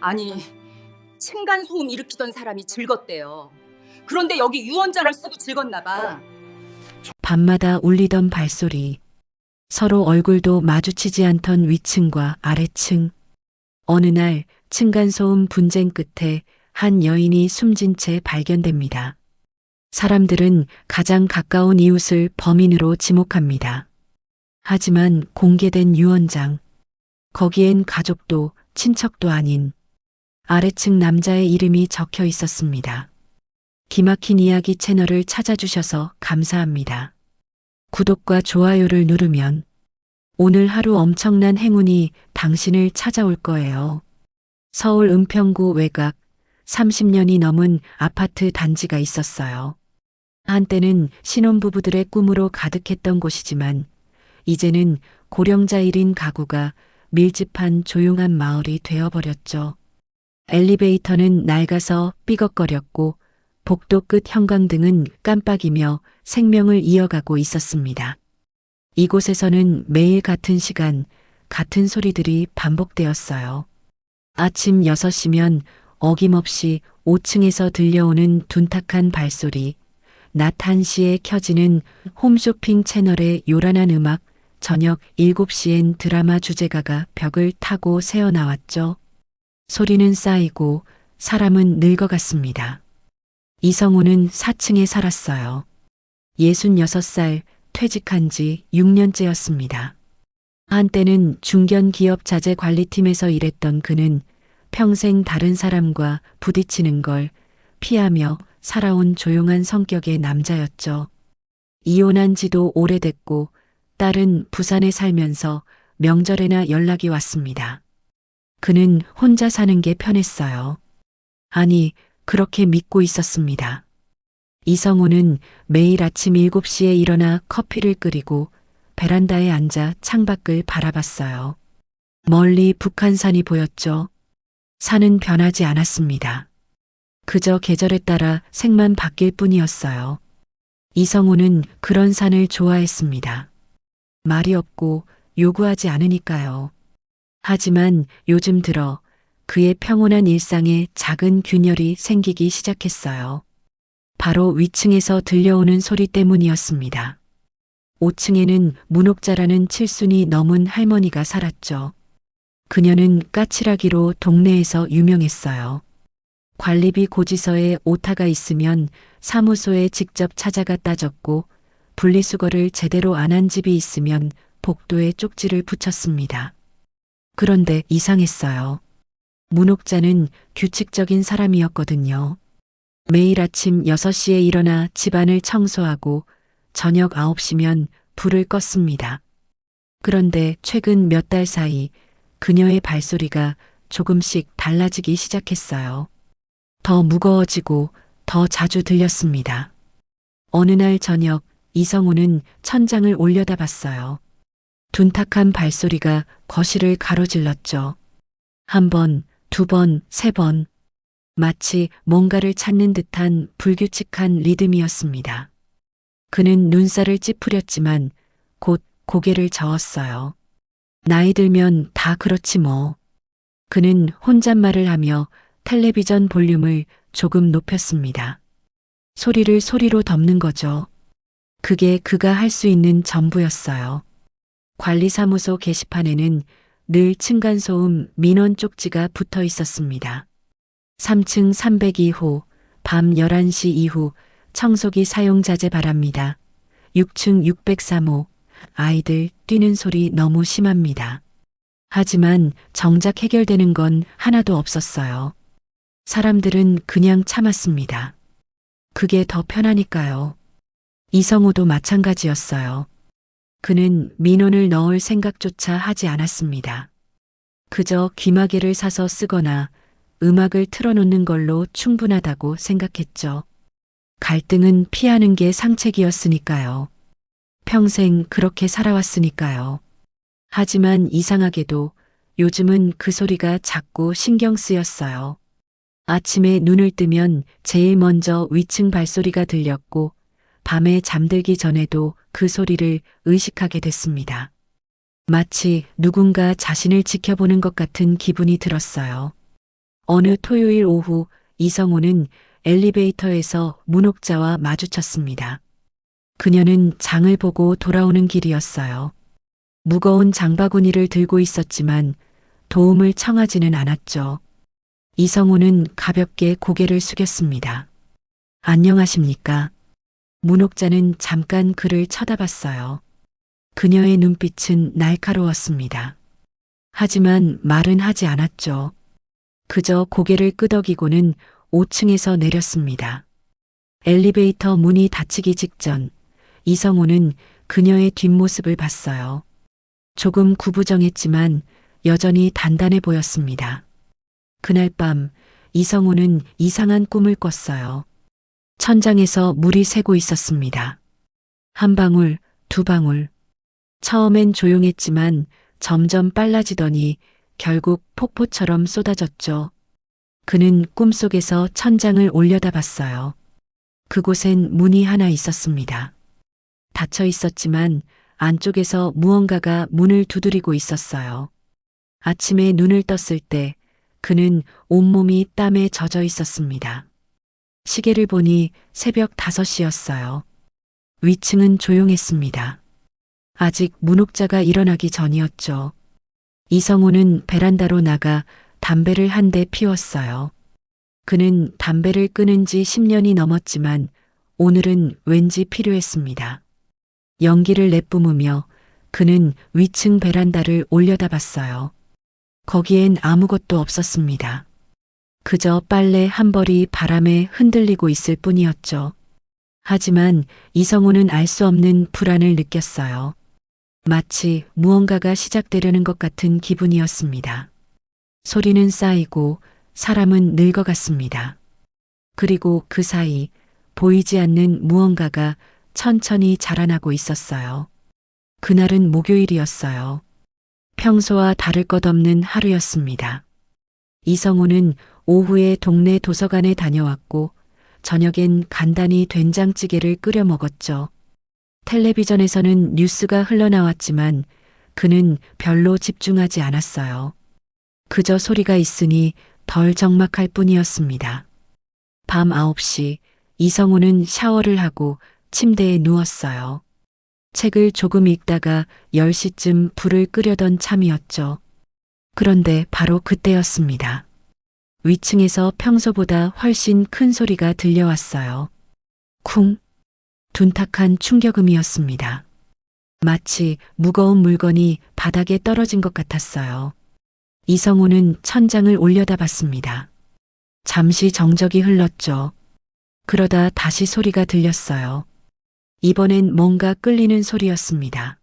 아니, 층간소음 일으키던 사람이 즐겁대요. 그런데 여기 유언장을 쓰고 즐겁나 봐. 밤마다 울리던 발소리. 서로 얼굴도 마주치지 않던 위층과 아래층. 어느 날 층간소음 분쟁 끝에 한 여인이 숨진 채 발견됩니다. 사람들은 가장 가까운 이웃을 범인으로 지목합니다. 하지만 공개된 유언장. 거기엔 가족도 친척도 아닌 아래층 남자의 이름이 적혀 있었습니다. 기막힌 이야기 채널을 찾아주셔서 감사합니다. 구독과 좋아요를 누르면 오늘 하루 엄청난 행운이 당신을 찾아올 거예요. 서울 은평구 외곽 30년이 넘은 아파트 단지가 있었어요. 한때는 신혼부부들의 꿈으로 가득했던 곳이지만 이제는 고령자 1인 가구가 밀집한 조용한 마을이 되어버렸죠. 엘리베이터는 낡아서 삐걱거렸고 복도 끝 형광등은 깜빡이며 생명을 이어가고 있었습니다. 이곳에서는 매일 같은 시간, 같은 소리들이 반복되었어요. 아침 6시면 어김없이 5층에서 들려오는 둔탁한 발소리, 낮 1시에 켜지는 홈쇼핑 채널의 요란한 음악, 저녁 7시엔 드라마 주제가가 벽을 타고 새어나왔죠. 소리는 쌓이고 사람은 늙어갔습니다. 이성우는 4층에 살았어요. 66살, 퇴직한 지 6년째였습니다. 한때는 중견 기업 자재 관리팀에서 일했던 그는 평생 다른 사람과 부딪히는 걸 피하며 살아온 조용한 성격의 남자였죠. 이혼한 지도 오래됐고 딸은 부산에 살면서 명절에나 연락이 왔습니다. 그는 혼자 사는 게 편했어요. 아니, 그렇게 믿고 있었습니다. 이성우는 매일 아침 7시에 일어나 커피를 끓이고 베란다에 앉아 창밖을 바라봤어요. 멀리 북한산이 보였죠. 산은 변하지 않았습니다. 그저 계절에 따라 색만 바뀔 뿐이었어요. 이성우는 그런 산을 좋아했습니다. 말이 없고 요구하지 않으니까요. 하지만 요즘 들어 그의 평온한 일상에 작은 균열이 생기기 시작했어요. 바로 위층에서 들려오는 소리 때문이었습니다. 5층에는 문옥자라는 칠순이 넘은 할머니가 살았죠. 그녀는 까칠하기로 동네에서 유명했어요. 관리비 고지서에 오타가 있으면 사무소에 직접 찾아가 따졌고 분리수거를 제대로 안 한 집이 있으면 복도에 쪽지를 붙였습니다. 그런데 이상했어요. 문옥자는 규칙적인 사람이었거든요. 매일 아침 6시에 일어나 집안을 청소하고 저녁 9시면 불을 껐습니다. 그런데 최근 몇 달 사이 그녀의 발소리가 조금씩 달라지기 시작했어요. 더 무거워지고 더 자주 들렸습니다. 어느 날 저녁 이성우는 천장을 올려다봤어요. 둔탁한 발소리가 거실을 가로질렀죠. 1번, 2번, 3번. 마치 뭔가를 찾는 듯한 불규칙한 리듬이었습니다. 그는 눈살을 찌푸렸지만 곧 고개를 저었어요. 나이 들면 다 그렇지 뭐. 그는 혼잣말을 하며 텔레비전 볼륨을 조금 높였습니다. 소리를 소리로 덮는 거죠. 그게 그가 할 수 있는 전부였어요. 관리사무소 게시판에는 늘 층간소음 민원 쪽지가 붙어 있었습니다. 3층 302호, 밤 11시 이후 청소기 사용자제 바랍니다. 6층 603호, 아이들 뛰는 소리 너무 심합니다. 하지만 정작 해결되는 건 하나도 없었어요. 사람들은 그냥 참았습니다. 그게 더 편하니까요. 이성우도 마찬가지였어요. 그는 민원을 넣을 생각조차 하지 않았습니다. 그저 귀마개를 사서 쓰거나 음악을 틀어놓는 걸로 충분하다고 생각했죠. 갈등은 피하는 게 상책이었으니까요. 평생 그렇게 살아왔으니까요. 하지만 이상하게도 요즘은 그 소리가 자꾸 신경 쓰였어요. 아침에 눈을 뜨면 제일 먼저 위층 발소리가 들렸고 밤에 잠들기 전에도 그 소리를 의식하게 됐습니다. 마치 누군가 자신을 지켜보는 것 같은 기분이 들었어요. 어느 토요일 오후 이성호는 엘리베이터에서 문옥자와 마주쳤습니다. 그녀는 장을 보고 돌아오는 길이었어요. 무거운 장바구니를 들고 있었지만 도움을 청하지는 않았죠. 이성호는 가볍게 고개를 숙였습니다. 안녕하십니까? 문옥자는 잠깐 그를 쳐다봤어요. 그녀의 눈빛은 날카로웠습니다. 하지만 말은 하지 않았죠. 그저 고개를 끄덕이고는 5층에서 내렸습니다. 엘리베이터 문이 닫히기 직전 이성호는 그녀의 뒷모습을 봤어요. 조금 구부정했지만 여전히 단단해 보였습니다. 그날 밤 이성호는 이상한 꿈을 꿨어요. 천장에서 물이 새고 있었습니다. 한 방울, 두 방울. 처음엔 조용했지만 점점 빨라지더니 결국 폭포처럼 쏟아졌죠. 그는 꿈속에서 천장을 올려다봤어요. 그곳엔 문이 하나 있었습니다. 닫혀 있었지만 안쪽에서 무언가가 문을 두드리고 있었어요. 아침에 눈을 떴을 때 그는 온몸이 땀에 젖어 있었습니다. 시계를 보니 새벽 5시였어요. 위층은 조용했습니다. 아직 문옥자가 일어나기 전이었죠. 이성호는 베란다로 나가 담배를 한 대 피웠어요. 그는 담배를 끊은 지 10년이 넘었지만 오늘은 왠지 필요했습니다. 연기를 내뿜으며 그는 위층 베란다를 올려다봤어요. 거기엔 아무것도 없었습니다. 그저 빨래 한 벌이 바람에 흔들리고 있을 뿐이었죠. 하지만 이성호는 알 수 없는 불안을 느꼈어요. 마치 무언가가 시작되려는 것 같은 기분이었습니다. 소리는 쌓이고 사람은 늙어갔습니다. 그리고 그 사이 보이지 않는 무언가가 천천히 자라나고 있었어요. 그날은 목요일이었어요. 평소와 다를 것 없는 하루였습니다. 이성호는 오후에 동네 도서관에 다녀왔고 저녁엔 간단히 된장찌개를 끓여 먹었죠. 텔레비전에서는 뉴스가 흘러나왔지만 그는 별로 집중하지 않았어요. 그저 소리가 있으니 덜 적막할 뿐이었습니다. 밤 9시 이성호는 샤워를 하고 침대에 누웠어요. 책을 조금 읽다가 10시쯤 불을 끄려던 참이었죠. 그런데 바로 그때였습니다. 위층에서 평소보다 훨씬 큰 소리가 들려왔어요. 쿵! 둔탁한 충격음이었습니다. 마치 무거운 물건이 바닥에 떨어진 것 같았어요. 이성호는 천장을 올려다봤습니다. 잠시 정적이 흘렀죠. 그러다 다시 소리가 들렸어요. 이번엔 뭔가 끌리는 소리였습니다.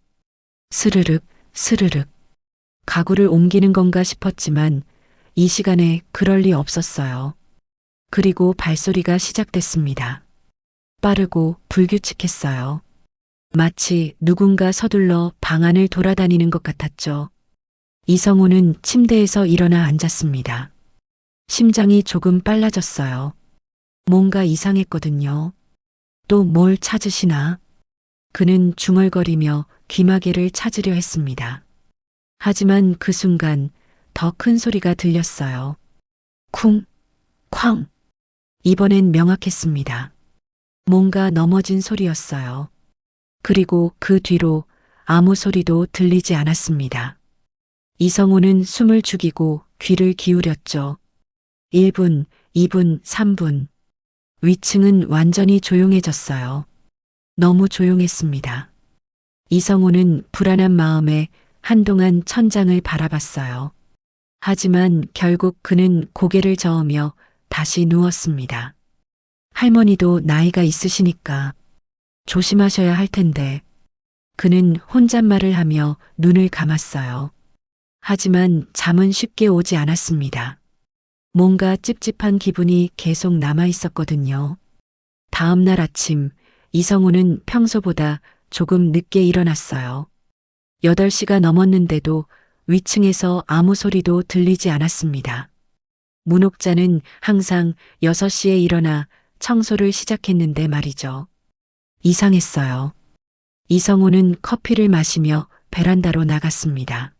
스르륵, 스르륵. 가구를 옮기는 건가 싶었지만 이 시간에 그럴 리 없었어요. 그리고 발소리가 시작됐습니다. 빠르고 불규칙했어요. 마치 누군가 서둘러 방 안을 돌아다니는 것 같았죠. 이성호는 침대에서 일어나 앉았습니다. 심장이 조금 빨라졌어요. 뭔가 이상했거든요. 또 뭘 찾으시나? 그는 중얼거리며 귀마개를 찾으려 했습니다. 하지만 그 순간 더 큰 소리가 들렸어요. 쿵, 쾅. 이번엔 명확했습니다. 뭔가 넘어진 소리였어요. 그리고 그 뒤로 아무 소리도 들리지 않았습니다. 이성호는 숨을 죽이고 귀를 기울였죠. 1분, 2분, 3분. 위층은 완전히 조용해졌어요. 너무 조용했습니다. 이성호는 불안한 마음에 한동안 천장을 바라봤어요. 하지만 결국 그는 고개를 저으며 다시 누웠습니다. 할머니도 나이가 있으시니까 조심하셔야 할 텐데. 그는 혼잣말을 하며 눈을 감았어요. 하지만 잠은 쉽게 오지 않았습니다. 뭔가 찝찝한 기분이 계속 남아 있었거든요. 다음 날 아침 이성호는 평소보다 조금 늦게 일어났어요. 8시가 넘었는데도 위층에서 아무 소리도 들리지 않았습니다. 문옥자는 항상 6시에 일어나 청소를 시작했는데 말이죠. 이상했어요. 이성호는 커피를 마시며 베란다로 나갔습니다.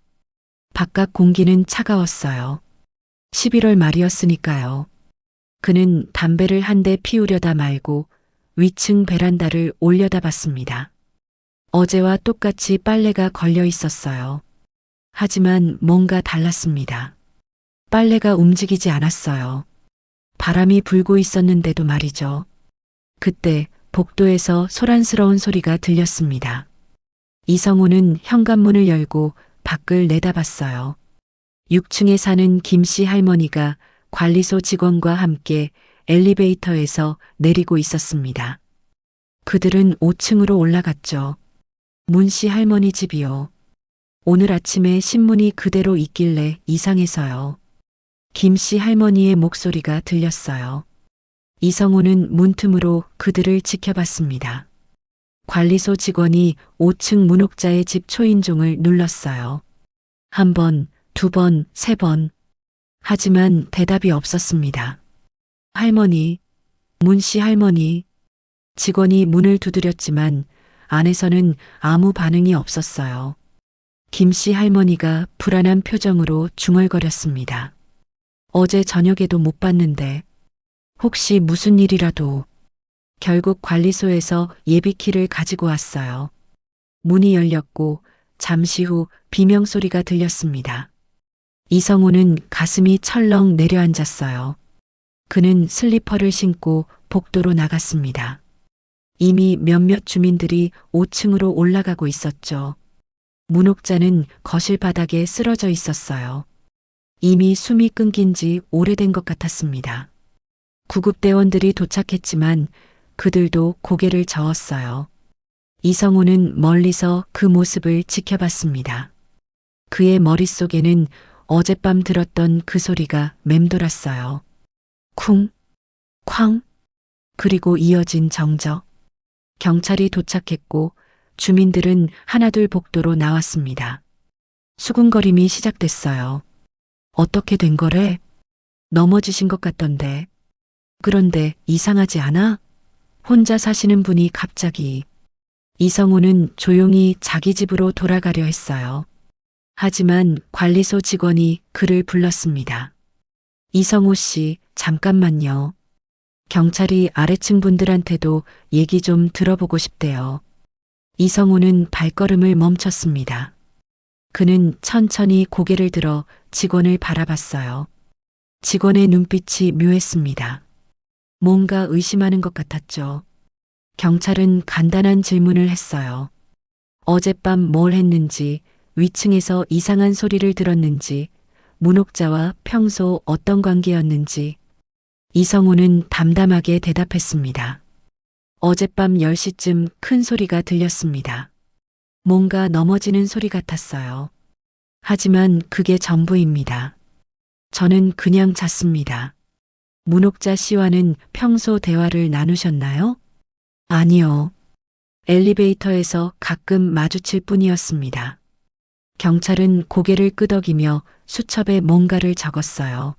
바깥 공기는 차가웠어요. 11월 말이었으니까요. 그는 담배를 한 대 피우려다 말고 위층 베란다를 올려다봤습니다. 어제와 똑같이 빨래가 걸려 있었어요. 하지만 뭔가 달랐습니다. 빨래가 움직이지 않았어요. 바람이 불고 있었는데도 말이죠. 그때 복도에서 소란스러운 소리가 들렸습니다. 이성우는 현관문을 열고 밖을 내다봤어요. 6층에 사는 김씨 할머니가 관리소 직원과 함께 엘리베이터에서 내리고 있었습니다. 그들은 5층으로 올라갔죠. 문씨 할머니 집이요. 오늘 아침에 신문이 그대로 있길래 이상해서요. 김씨 할머니의 목소리가 들렸어요. 이성우는 문틈으로 그들을 지켜봤습니다. 관리소 직원이 5층 문옥자의 집 초인종을 눌렀어요. 한 번, 두 번, 세 번. 하지만 대답이 없었습니다. 할머니, 문씨 할머니. 직원이 문을 두드렸지만 안에서는 아무 반응이 없었어요. 김씨 할머니가 불안한 표정으로 중얼거렸습니다. 어제 저녁에도 못 봤는데 혹시 무슨 일이라도. 결국 관리소에서 예비키를 가지고 왔어요. 문이 열렸고 잠시 후 비명소리가 들렸습니다. 이성우는 가슴이 철렁 내려앉았어요. 그는 슬리퍼를 신고 복도로 나갔습니다. 이미 몇몇 주민들이 5층으로 올라가고 있었죠. 문옥자는 거실 바닥에 쓰러져 있었어요. 이미 숨이 끊긴 지 오래된 것 같았습니다. 구급대원들이 도착했지만 그들도 고개를 저었어요. 이성우는 멀리서 그 모습을 지켜봤습니다. 그의 머릿속에는 어젯밤 들었던 그 소리가 맴돌았어요. 쿵, 쾅, 그리고 이어진 정적. 경찰이 도착했고 주민들은 하나둘 복도로 나왔습니다. 수군거림이 시작됐어요. 어떻게 된 거래? 넘어지신 것 같던데. 그런데 이상하지 않아? 혼자 사시는 분이 갑자기. 이성우는 조용히 자기 집으로 돌아가려 했어요. 하지만 관리소 직원이 그를 불렀습니다. 이성우 씨, 잠깐만요. 경찰이 아래층 분들한테도 얘기 좀 들어보고 싶대요. 이성우는 발걸음을 멈췄습니다. 그는 천천히 고개를 들어 직원을 바라봤어요. 직원의 눈빛이 묘했습니다. 뭔가 의심하는 것 같았죠. 경찰은 간단한 질문을 했어요. 어젯밤 뭘 했는지, 위층에서 이상한 소리를 들었는지, 문옥자와 평소 어떤 관계였는지. 이성우는 담담하게 대답했습니다. 어젯밤 10시쯤 큰 소리가 들렸습니다. 뭔가 넘어지는 소리 같았어요. 하지만 그게 전부입니다. 저는 그냥 잤습니다. 문옥자 씨와는 평소 대화를 나누셨나요? 아니요. 엘리베이터에서 가끔 마주칠 뿐이었습니다. 경찰은 고개를 끄덕이며 수첩에 뭔가를 적었어요.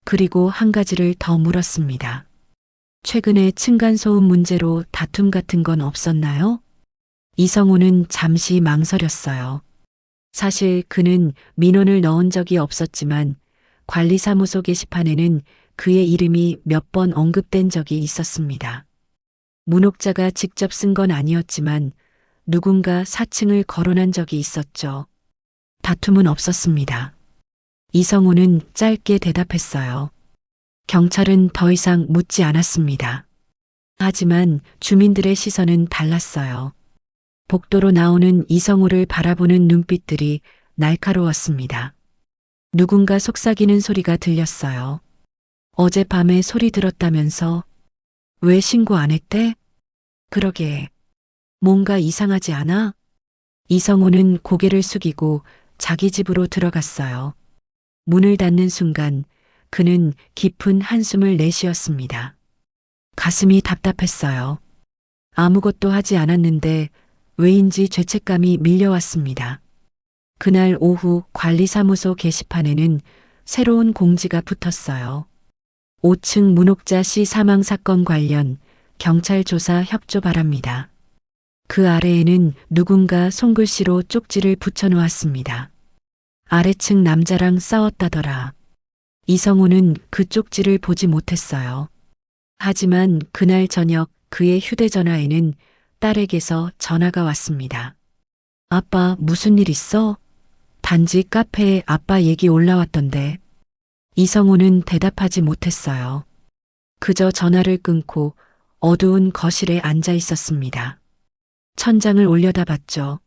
그리고 한 가지를 더 물었습니다. 최근에 층간소음 문제로 다툼 같은 건 없었나요? 이성우는 잠시 망설였어요. 사실 그는 민원을 넣은 적이 없었지만 관리사무소 게시판에는 그의 이름이 몇 번 언급된 적이 있었습니다. 문옥자가 직접 쓴 건 아니었지만 누군가 4층을 거론한 적이 있었죠. 다툼은 없었습니다. 이성우는 짧게 대답했어요. 경찰은 더 이상 묻지 않았습니다. 하지만 주민들의 시선은 달랐어요. 복도로 나오는 이성우를 바라보는 눈빛들이 날카로웠습니다. 누군가 속삭이는 소리가 들렸어요. 어젯밤에 소리 들었다면서 왜 신고 안 했대? 그러게. 뭔가 이상하지 않아? 이성우는 고개를 숙이고 자기 집으로 들어갔어요. 문을 닫는 순간 그는 깊은 한숨을 내쉬었습니다. 가슴이 답답했어요. 아무것도 하지 않았는데 왜인지 죄책감이 밀려왔습니다. 그날 오후 관리사무소 게시판에는 새로운 공지가 붙었어요. 5층 문옥자 씨 사망 사건 관련 경찰 조사 협조 바랍니다. 그 아래에는 누군가 손글씨로 쪽지를 붙여놓았습니다. 아래층 남자랑 싸웠다더라. 이성우는 그 쪽지를 보지 못했어요. 하지만 그날 저녁 그의 휴대전화에는 딸에게서 전화가 왔습니다. 아빠, 무슨 일 있어? 단지 카페에 아빠 얘기 올라왔던데. 이성우는 대답하지 못했어요. 그저 전화를 끊고 어두운 거실에 앉아 있었습니다. 천장을 올려다봤죠.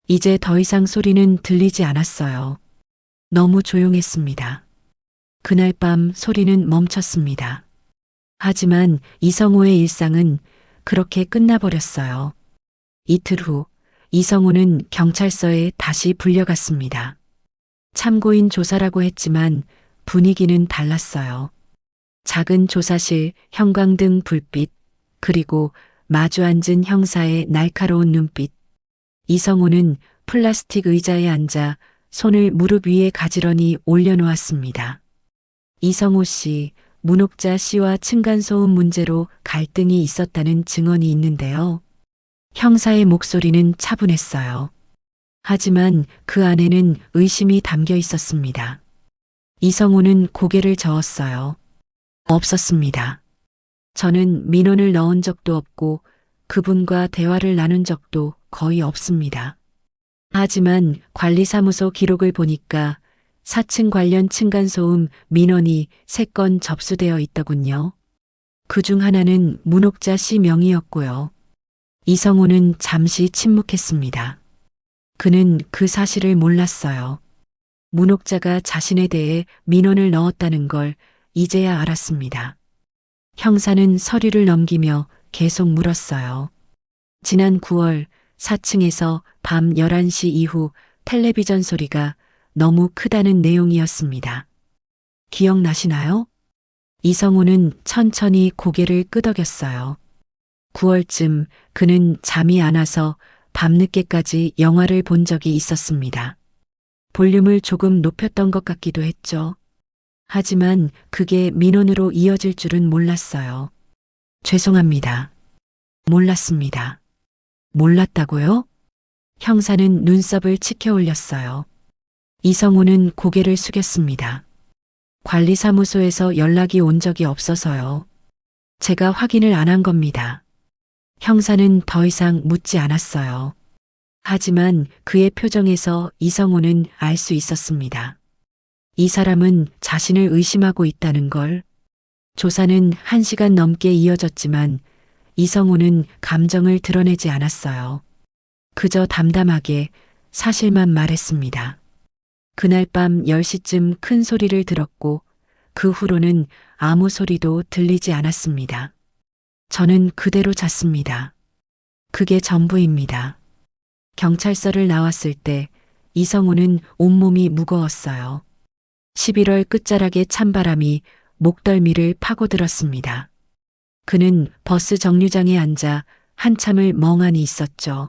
이제 더 이상 소리는 들리지 않았어요. 너무 조용했습니다. 그날 밤 소리는 멈췄습니다. 하지만 이성우의 일상은 그렇게 끝나버렸어요. 이틀 후 이성우는 경찰서에 다시 불려갔습니다. 참고인 조사라고 했지만 분위기는 달랐어요. 작은 조사실, 형광등 불빛, 그리고 마주 앉은 형사의 날카로운 눈빛. 이성우는 플라스틱 의자에 앉아 손을 무릎 위에 가지런히 올려놓았습니다. 이성우 씨, 문옥자 씨와 층간소음 문제로 갈등이 있었다는 증언이 있는데요. 형사의 목소리는 차분했어요. 하지만 그 안에는 의심이 담겨 있었습니다. 이성우는 고개를 저었어요. 없었습니다. 저는 민원을 넣은 적도 없고 그분과 대화를 나눈 적도 거의 없습니다. 하지만 관리사무소 기록을 보니까 4층 관련 층간소음 민원이 3건 접수되어 있더군요. 그중 하나는 문옥자 씨 명의였고요. 이성우는 잠시 침묵했습니다. 그는 그 사실을 몰랐어요. 문옥자가 자신에 대해 민원을 넣었다는 걸 이제야 알았습니다. 형사는 서류를 넘기며 계속 물었어요. 지난 9월 4층에서 밤 11시 이후 텔레비전 소리가 너무 크다는 내용이었습니다. 기억나시나요? 이성우는 천천히 고개를 끄덕였어요. 9월쯤 그는 잠이 안 와서 밤늦게까지 영화를 본 적이 있었습니다. 볼륨을 조금 높였던 것 같기도 했죠. 하지만 그게 민원으로 이어질 줄은 몰랐어요. 죄송합니다. 몰랐습니다. 몰랐다고요? 형사는 눈썹을 치켜 올렸어요. 이성우는 고개를 숙였습니다. 관리사무소에서 연락이 온 적이 없어서요. 제가 확인을 안 한 겁니다. 형사는 더 이상 묻지 않았어요. 하지만 그의 표정에서 이성우는 알 수 있었습니다. 이 사람은 자신을 의심하고 있다는 걸. 조사는 1시간 넘게 이어졌지만 이성우는 감정을 드러내지 않았어요. 그저 담담하게 사실만 말했습니다. 그날 밤 10시쯤 큰 소리를 들었고 그 후로는 아무 소리도 들리지 않았습니다. 저는 그대로 잤습니다. 그게 전부입니다. 경찰서를 나왔을 때 이성우는 온몸이 무거웠어요. 11월 끝자락의 찬바람이 목덜미를 파고들었습니다. 그는 버스 정류장에 앉아 한참을 멍하니 있었죠.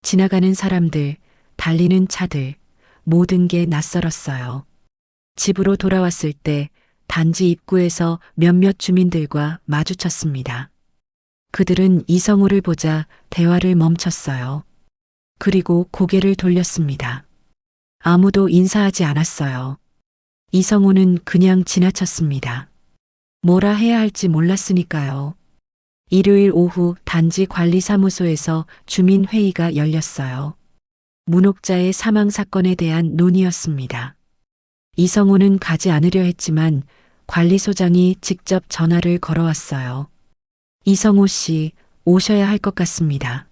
지나가는 사람들, 달리는 차들, 모든 게 낯설었어요. 집으로 돌아왔을 때 단지 입구에서 몇몇 주민들과 마주쳤습니다. 그들은 이성우를 보자 대화를 멈췄어요. 그리고 고개를 돌렸습니다. 아무도 인사하지 않았어요. 이성우는 그냥 지나쳤습니다. 뭐라 해야 할지 몰랐으니까요. 일요일 오후 단지 관리사무소에서 주민회의가 열렸어요. 문옥자의 사망 사건에 대한 논의였습니다. 이성우는 가지 않으려 했지만 관리소장이 직접 전화를 걸어왔어요. 이성우 씨, 오셔야 할 것 같습니다.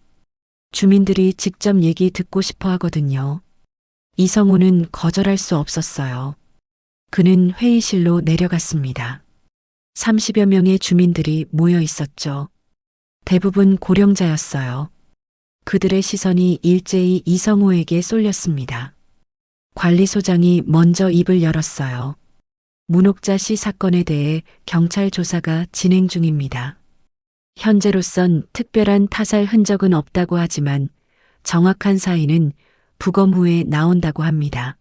주민들이 직접 얘기 듣고 싶어 하거든요. 이성우는 거절할 수 없었어요. 그는 회의실로 내려갔습니다. 30여 명의 주민들이 모여 있었죠. 대부분 고령자였어요. 그들의 시선이 일제히 이성우에게 쏠렸습니다. 관리소장이 먼저 입을 열었어요. 문옥자 씨 사건에 대해 경찰 조사가 진행 중입니다. 현재로선 특별한 타살 흔적은 없다고 하지만 정확한 사인은 부검 후에 나온다고 합니다.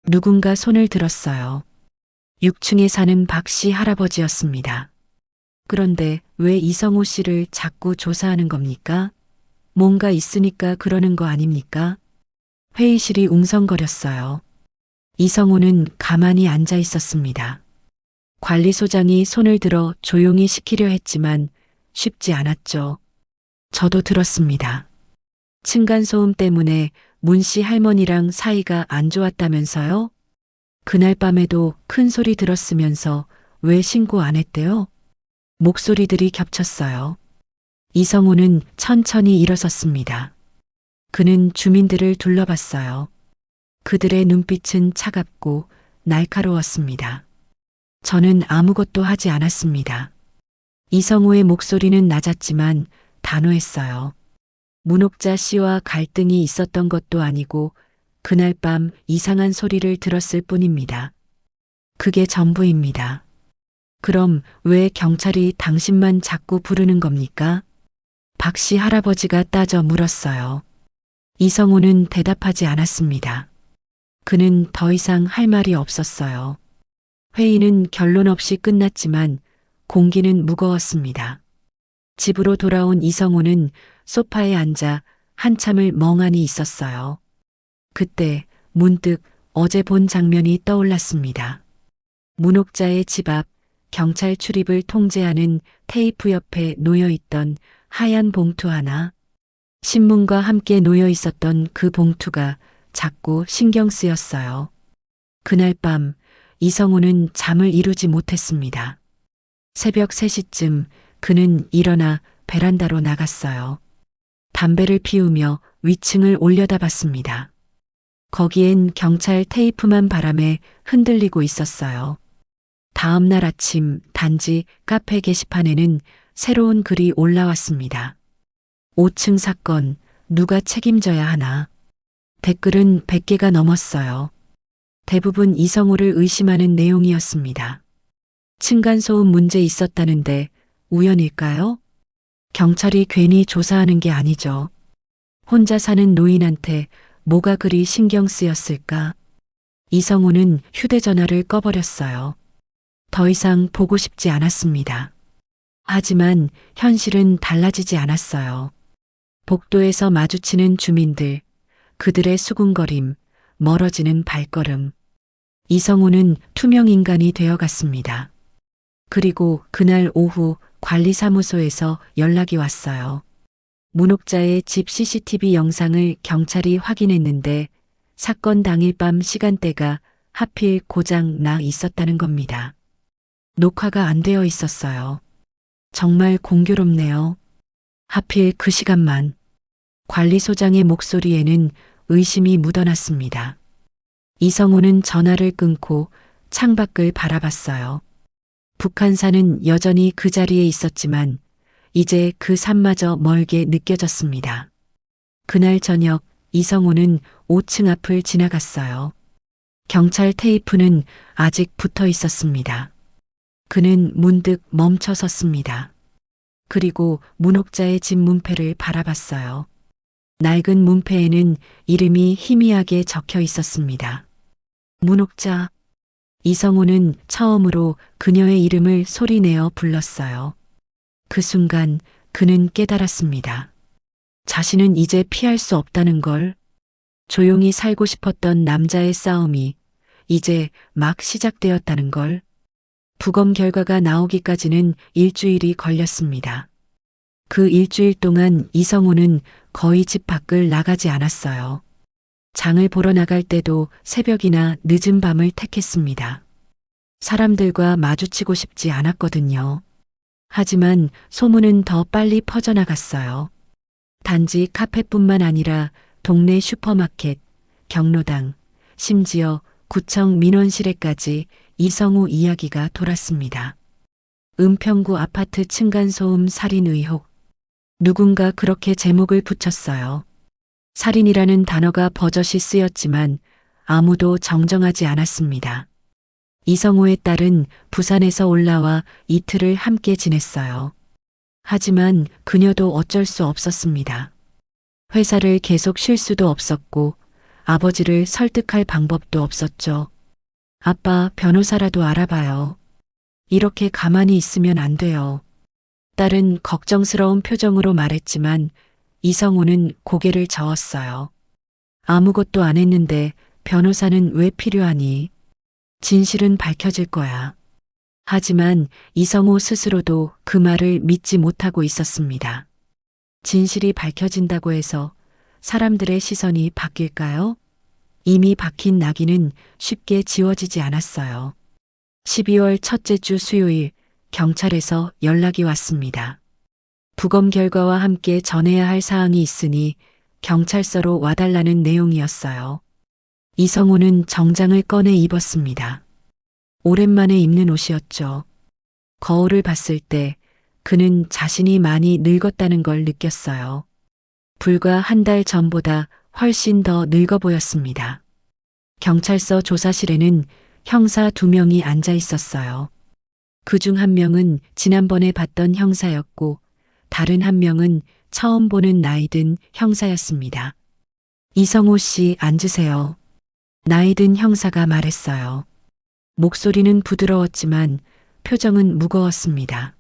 누군가 손을 들었어요. 6층에 사는 박 씨 할아버지였습니다. 그런데 왜 이성우 씨를 자꾸 조사하는 겁니까? 뭔가 있으니까 그러는 거 아닙니까? 회의실이 웅성거렸어요. 이성우는 가만히 앉아 있었습니다. 관리소장이 손을 들어 조용히 시키려 했지만 쉽지 않았죠. 저도 들었습니다. 층간소음 때문에 문씨 할머니랑 사이가 안 좋았다면서요? 그날 밤에도 큰 소리 들었으면서 왜 신고 안 했대요? 목소리들이 겹쳤어요. 이성우는 천천히 일어섰습니다. 그는 주민들을 둘러봤어요. 그들의 눈빛은 차갑고 날카로웠습니다. 저는 아무것도 하지 않았습니다. 이성우의 목소리는 낮았지만 단호했어요. 문옥자 씨와 갈등이 있었던 것도 아니고 그날 밤 이상한 소리를 들었을 뿐입니다. 그게 전부입니다. 그럼 왜 경찰이 당신만 자꾸 부르는 겁니까? 박 씨 할아버지가 따져 물었어요. 이성우는 대답하지 않았습니다. 그는 더 이상 할 말이 없었어요. 회의는 결론 없이 끝났지만 공기는 무거웠습니다. 집으로 돌아온 이성우는 소파에 앉아 한참을 멍하니 있었어요. 그때 문득 어제 본 장면이 떠올랐습니다. 문옥자의 집 앞 경찰 출입을 통제하는 테이프 옆에 놓여 있던 하얀 봉투 하나. 신문과 함께 놓여 있었던 그 봉투가 자꾸 신경 쓰였어요. 그날 밤 이성우는 잠을 이루지 못했습니다. 새벽 3시쯤 그는 일어나 베란다로 나갔어요. 담배를 피우며 위층을 올려다봤습니다. 거기엔 경찰 테이프만 바람에 흔들리고 있었어요. 다음 날 아침 단지 카페 게시판에는 새로운 글이 올라왔습니다. 5층 사건 누가 책임져야 하나. 댓글은 100개가 넘었어요. 대부분 이성우를 의심하는 내용이었습니다. 층간소음 문제 있었다는데 우연일까요? 경찰이 괜히 조사하는 게 아니죠. 혼자 사는 노인한테 뭐가 그리 신경 쓰였을까? 이성우는 휴대전화를 꺼버렸어요. 더 이상 보고 싶지 않았습니다. 하지만 현실은 달라지지 않았어요. 복도에서 마주치는 주민들, 그들의 수군거림, 멀어지는 발걸음. 이성우는 투명 인간이 되어갔습니다. 그리고 그날 오후 관리사무소에서 연락이 왔어요. 문옥자의 집 CCTV 영상을 경찰이 확인했는데 사건 당일 밤 시간대가 하필 고장 나 있었다는 겁니다. 녹화가 안 되어 있었어요. 정말 공교롭네요. 하필 그 시간만. 관리소장의 목소리에는 의심이 묻어났습니다. 이성우는 전화를 끊고 창밖을 바라봤어요. 북한산은 여전히 그 자리에 있었지만 이제 그 산마저 멀게 느껴졌습니다. 그날 저녁 이성우는 5층 앞을 지나갔어요. 경찰 테이프는 아직 붙어 있었습니다. 그는 문득 멈춰 섰습니다. 그리고 문옥자의 집 문패를 바라봤어요. 낡은 문패에는 이름이 희미하게 적혀 있었습니다. 문옥자. 이성우는 처음으로 그녀의 이름을 소리내어 불렀어요. 그 순간 그는 깨달았습니다. 자신은 이제 피할 수 없다는 걸. 조용히 살고 싶었던 남자의 싸움이 이제 막 시작되었다는 걸. 부검 결과가 나오기까지는 일주일이 걸렸습니다. 그 일주일 동안 이성우는 거의 집 밖을 나가지 않았어요. 장을 보러 나갈 때도 새벽이나 늦은 밤을 택했습니다. 사람들과 마주치고 싶지 않았거든요. 하지만 소문은 더 빨리 퍼져나갔어요. 단지 카페뿐만 아니라 동네 슈퍼마켓, 경로당, 심지어 구청 민원실에까지 이성우 이야기가 돌았습니다. 은평구 아파트 층간소음 살인 의혹. 누군가 그렇게 제목을 붙였어요. 살인이라는 단어가 버젓이 쓰였지만 아무도 정정하지 않았습니다. 이성우의 딸은 부산에서 올라와 이틀을 함께 지냈어요. 하지만 그녀도 어쩔 수 없었습니다. 회사를 계속 쉴 수도 없었고 아버지를 설득할 방법도 없었죠. 아빠, 변호사라도 알아봐요. 이렇게 가만히 있으면 안 돼요. 딸은 걱정스러운 표정으로 말했지만 이성우는 고개를 저었어요. 아무것도 안 했는데 변호사는 왜 필요하니? 진실은 밝혀질 거야. 하지만 이성호 스스로도 그 말을 믿지 못하고 있었습니다. 진실이 밝혀진다고 해서 사람들의 시선이 바뀔까요? 이미 박힌 낙인은 쉽게 지워지지 않았어요. 12월 첫째 주 수요일 경찰에서 연락이 왔습니다. 부검 결과와 함께 전해야 할 사항이 있으니 경찰서로 와달라는 내용이었어요. 이성호는 정장을 꺼내 입었습니다. 오랜만에 입는 옷이었죠. 거울을 봤을 때 그는 자신이 많이 늙었다는 걸 느꼈어요. 불과 한 달 전보다 훨씬 더 늙어 보였습니다. 경찰서 조사실에는 형사 2명이 앉아 있었어요. 그중 한 명은 지난번에 봤던 형사였고 다른 한 명은 처음 보는 나이든 형사였습니다. 이성호 씨 앉으세요. 나이든 형사가 말했어요. 목소리는 부드러웠지만 표정은 무거웠습니다.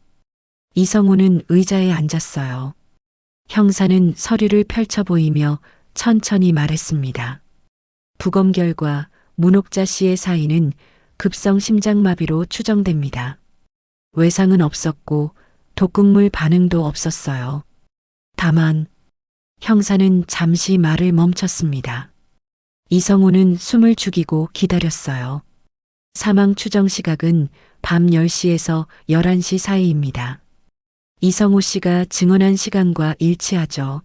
이성호는 의자에 앉았어요. 형사는 서류를 펼쳐 보이며 천천히 말했습니다. 부검 결과 문옥자 씨의 사인은 급성 심장마비로 추정됩니다. 외상은 없었고 독극물 반응도 없었어요. 다만 형사는 잠시 말을 멈췄습니다. 이성호는 숨을 죽이고 기다렸어요. 사망 추정 시각은 밤 10시에서 11시 사이입니다. 이성호 씨가 증언한 시간과 일치하죠.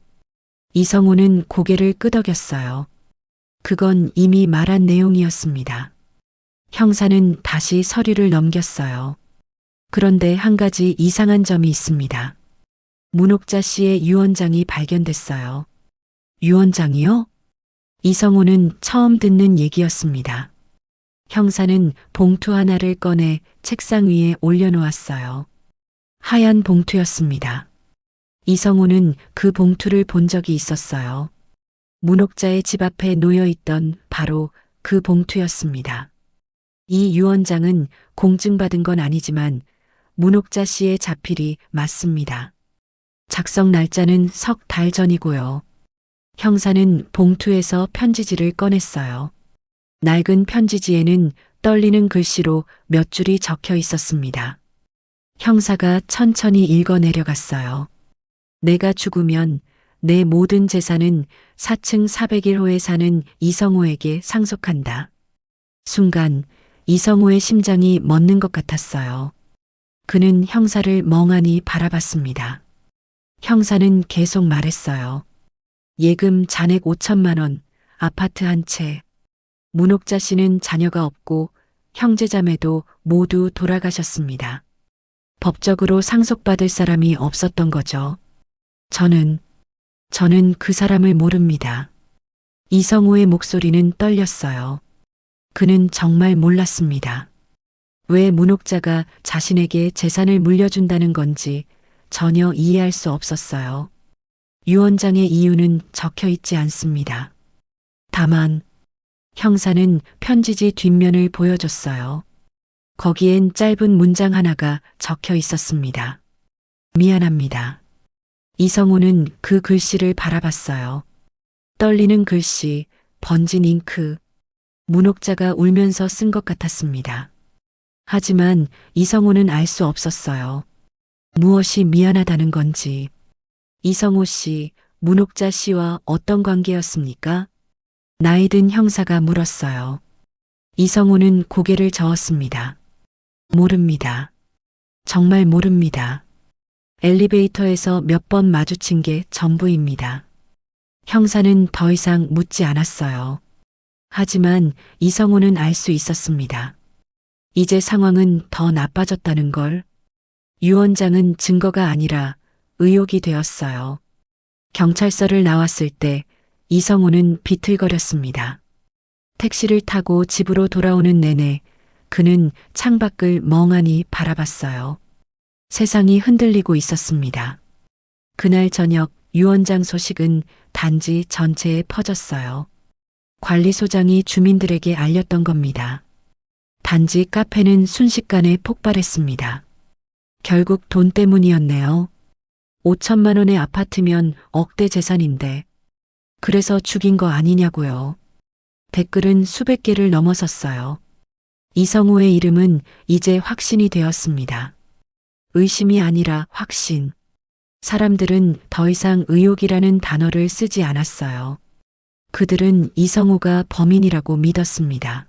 이성호는 고개를 끄덕였어요. 그건 이미 말한 내용이었습니다. 형사는 다시 서류를 넘겼어요. 그런데 한 가지 이상한 점이 있습니다. 문옥자 씨의 유언장이 발견됐어요. 유언장이요? 이성호는 처음 듣는 얘기였습니다. 형사는 봉투 하나를 꺼내 책상 위에 올려놓았어요. 하얀 봉투였습니다. 이성호는 그 봉투를 본 적이 있었어요. 문옥자의 집 앞에 놓여있던 바로 그 봉투였습니다. 이 유언장은 공증받은 건 아니지만 문옥자 씨의 자필이 맞습니다. 작성 날짜는 석 달 전이고요. 형사는 봉투에서 편지지를 꺼냈어요. 낡은 편지지에는 떨리는 글씨로 몇 줄이 적혀 있었습니다. 형사가 천천히 읽어 내려갔어요. 내가 죽으면 내 모든 재산은 4층 401호에 사는 이성호에게 상속한다. 순간 이성호의 심장이 멎는 것 같았어요. 그는 형사를 멍하니 바라봤습니다. 형사는 계속 말했어요. 예금 잔액 5천만 원, 아파트 한 채. 문옥자 씨는 자녀가 없고 형제자매도 모두 돌아가셨습니다. 법적으로 상속받을 사람이 없었던 거죠. 저는 그 사람을 모릅니다. 이성호의 목소리는 떨렸어요. 그는 정말 몰랐습니다. 왜 문옥자가 자신에게 재산을 물려준다는 건지 전혀 이해할 수 없었어요. 유언장의 이유는 적혀 있지 않습니다. 다만 형사는 편지지 뒷면을 보여줬어요. 거기엔 짧은 문장 하나가 적혀 있었습니다. 미안합니다. 이성호는 그 글씨를 바라봤어요. 떨리는 글씨, 번진 잉크. 문옥자가 울면서 쓴 것 같았습니다. 하지만 이성호는 알 수 없었어요. 무엇이 미안하다는 건지. 이성호 씨, 문옥자 씨와 어떤 관계였습니까? 나이든 형사가 물었어요. 이성호는 고개를 저었습니다. 모릅니다. 정말 모릅니다. 엘리베이터에서 몇 번 마주친 게 전부입니다. 형사는 더 이상 묻지 않았어요. 하지만 이성호는 알 수 있었습니다. 이제 상황은 더 나빠졌다는 걸. 유언장은 증거가 아니라 의혹이 되었어요. 경찰서를 나왔을 때 이성호는 비틀거렸습니다. 택시를 타고 집으로 돌아오는 내내 그는 창밖을 멍하니 바라봤어요. 세상이 흔들리고 있었습니다. 그날 저녁 유언장 소식은 단지 전체에 퍼졌어요. 관리소장이 주민들에게 알렸던 겁니다. 단지 카페는 순식간에 폭발했습니다. 결국 돈 때문이었네요. 5천만 원의 아파트면 억대 재산인데 그래서 죽인 거 아니냐고요. 댓글은 수백 개를 넘어섰어요. 이성우의 이름은 이제 확신이 되었습니다. 의심이 아니라 확신. 사람들은 더 이상 의혹이라는 단어를 쓰지 않았어요. 그들은 이성우가 범인이라고 믿었습니다.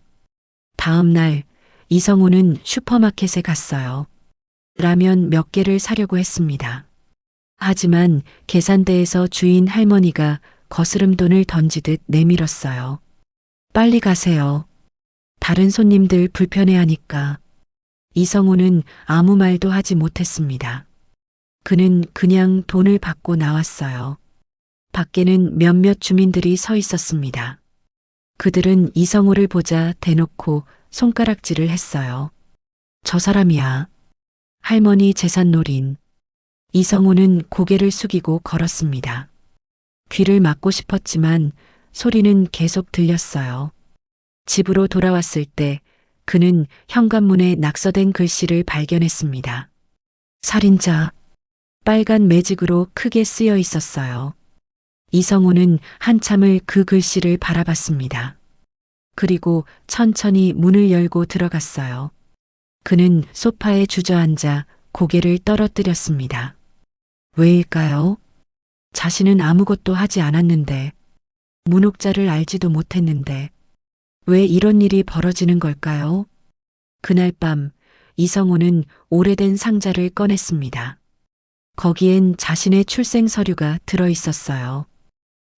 다음 날 이성우는 슈퍼마켓에 갔어요. 라면 몇 개를 사려고 했습니다. 하지만 계산대에서 주인 할머니가 거스름돈을 던지듯 내밀었어요. 빨리 가세요. 다른 손님들 불편해하니까. 이성우는 아무 말도 하지 못했습니다. 그는 그냥 돈을 받고 나왔어요. 밖에는 몇몇 주민들이 서 있었습니다. 그들은 이성우를 보자 대놓고 손가락질을 했어요. 저 사람이야. 할머니 재산 노린. 이성우는 고개를 숙이고 걸었습니다. 귀를 막고 싶었지만 소리는 계속 들렸어요. 집으로 돌아왔을 때 그는 현관문에 낙서된 글씨를 발견했습니다. 살인자. 빨간 매직으로 크게 쓰여 있었어요. 이성우는 한참을 그 글씨를 바라봤습니다. 그리고 천천히 문을 열고 들어갔어요. 그는 소파에 주저앉아 고개를 떨어뜨렸습니다. 왜일까요? 자신은 아무것도 하지 않았는데, 문옥자를 알지도 못했는데, 왜 이런 일이 벌어지는 걸까요? 그날 밤 이성우는 오래된 상자를 꺼냈습니다. 거기엔 자신의 출생 서류가 들어 있었어요.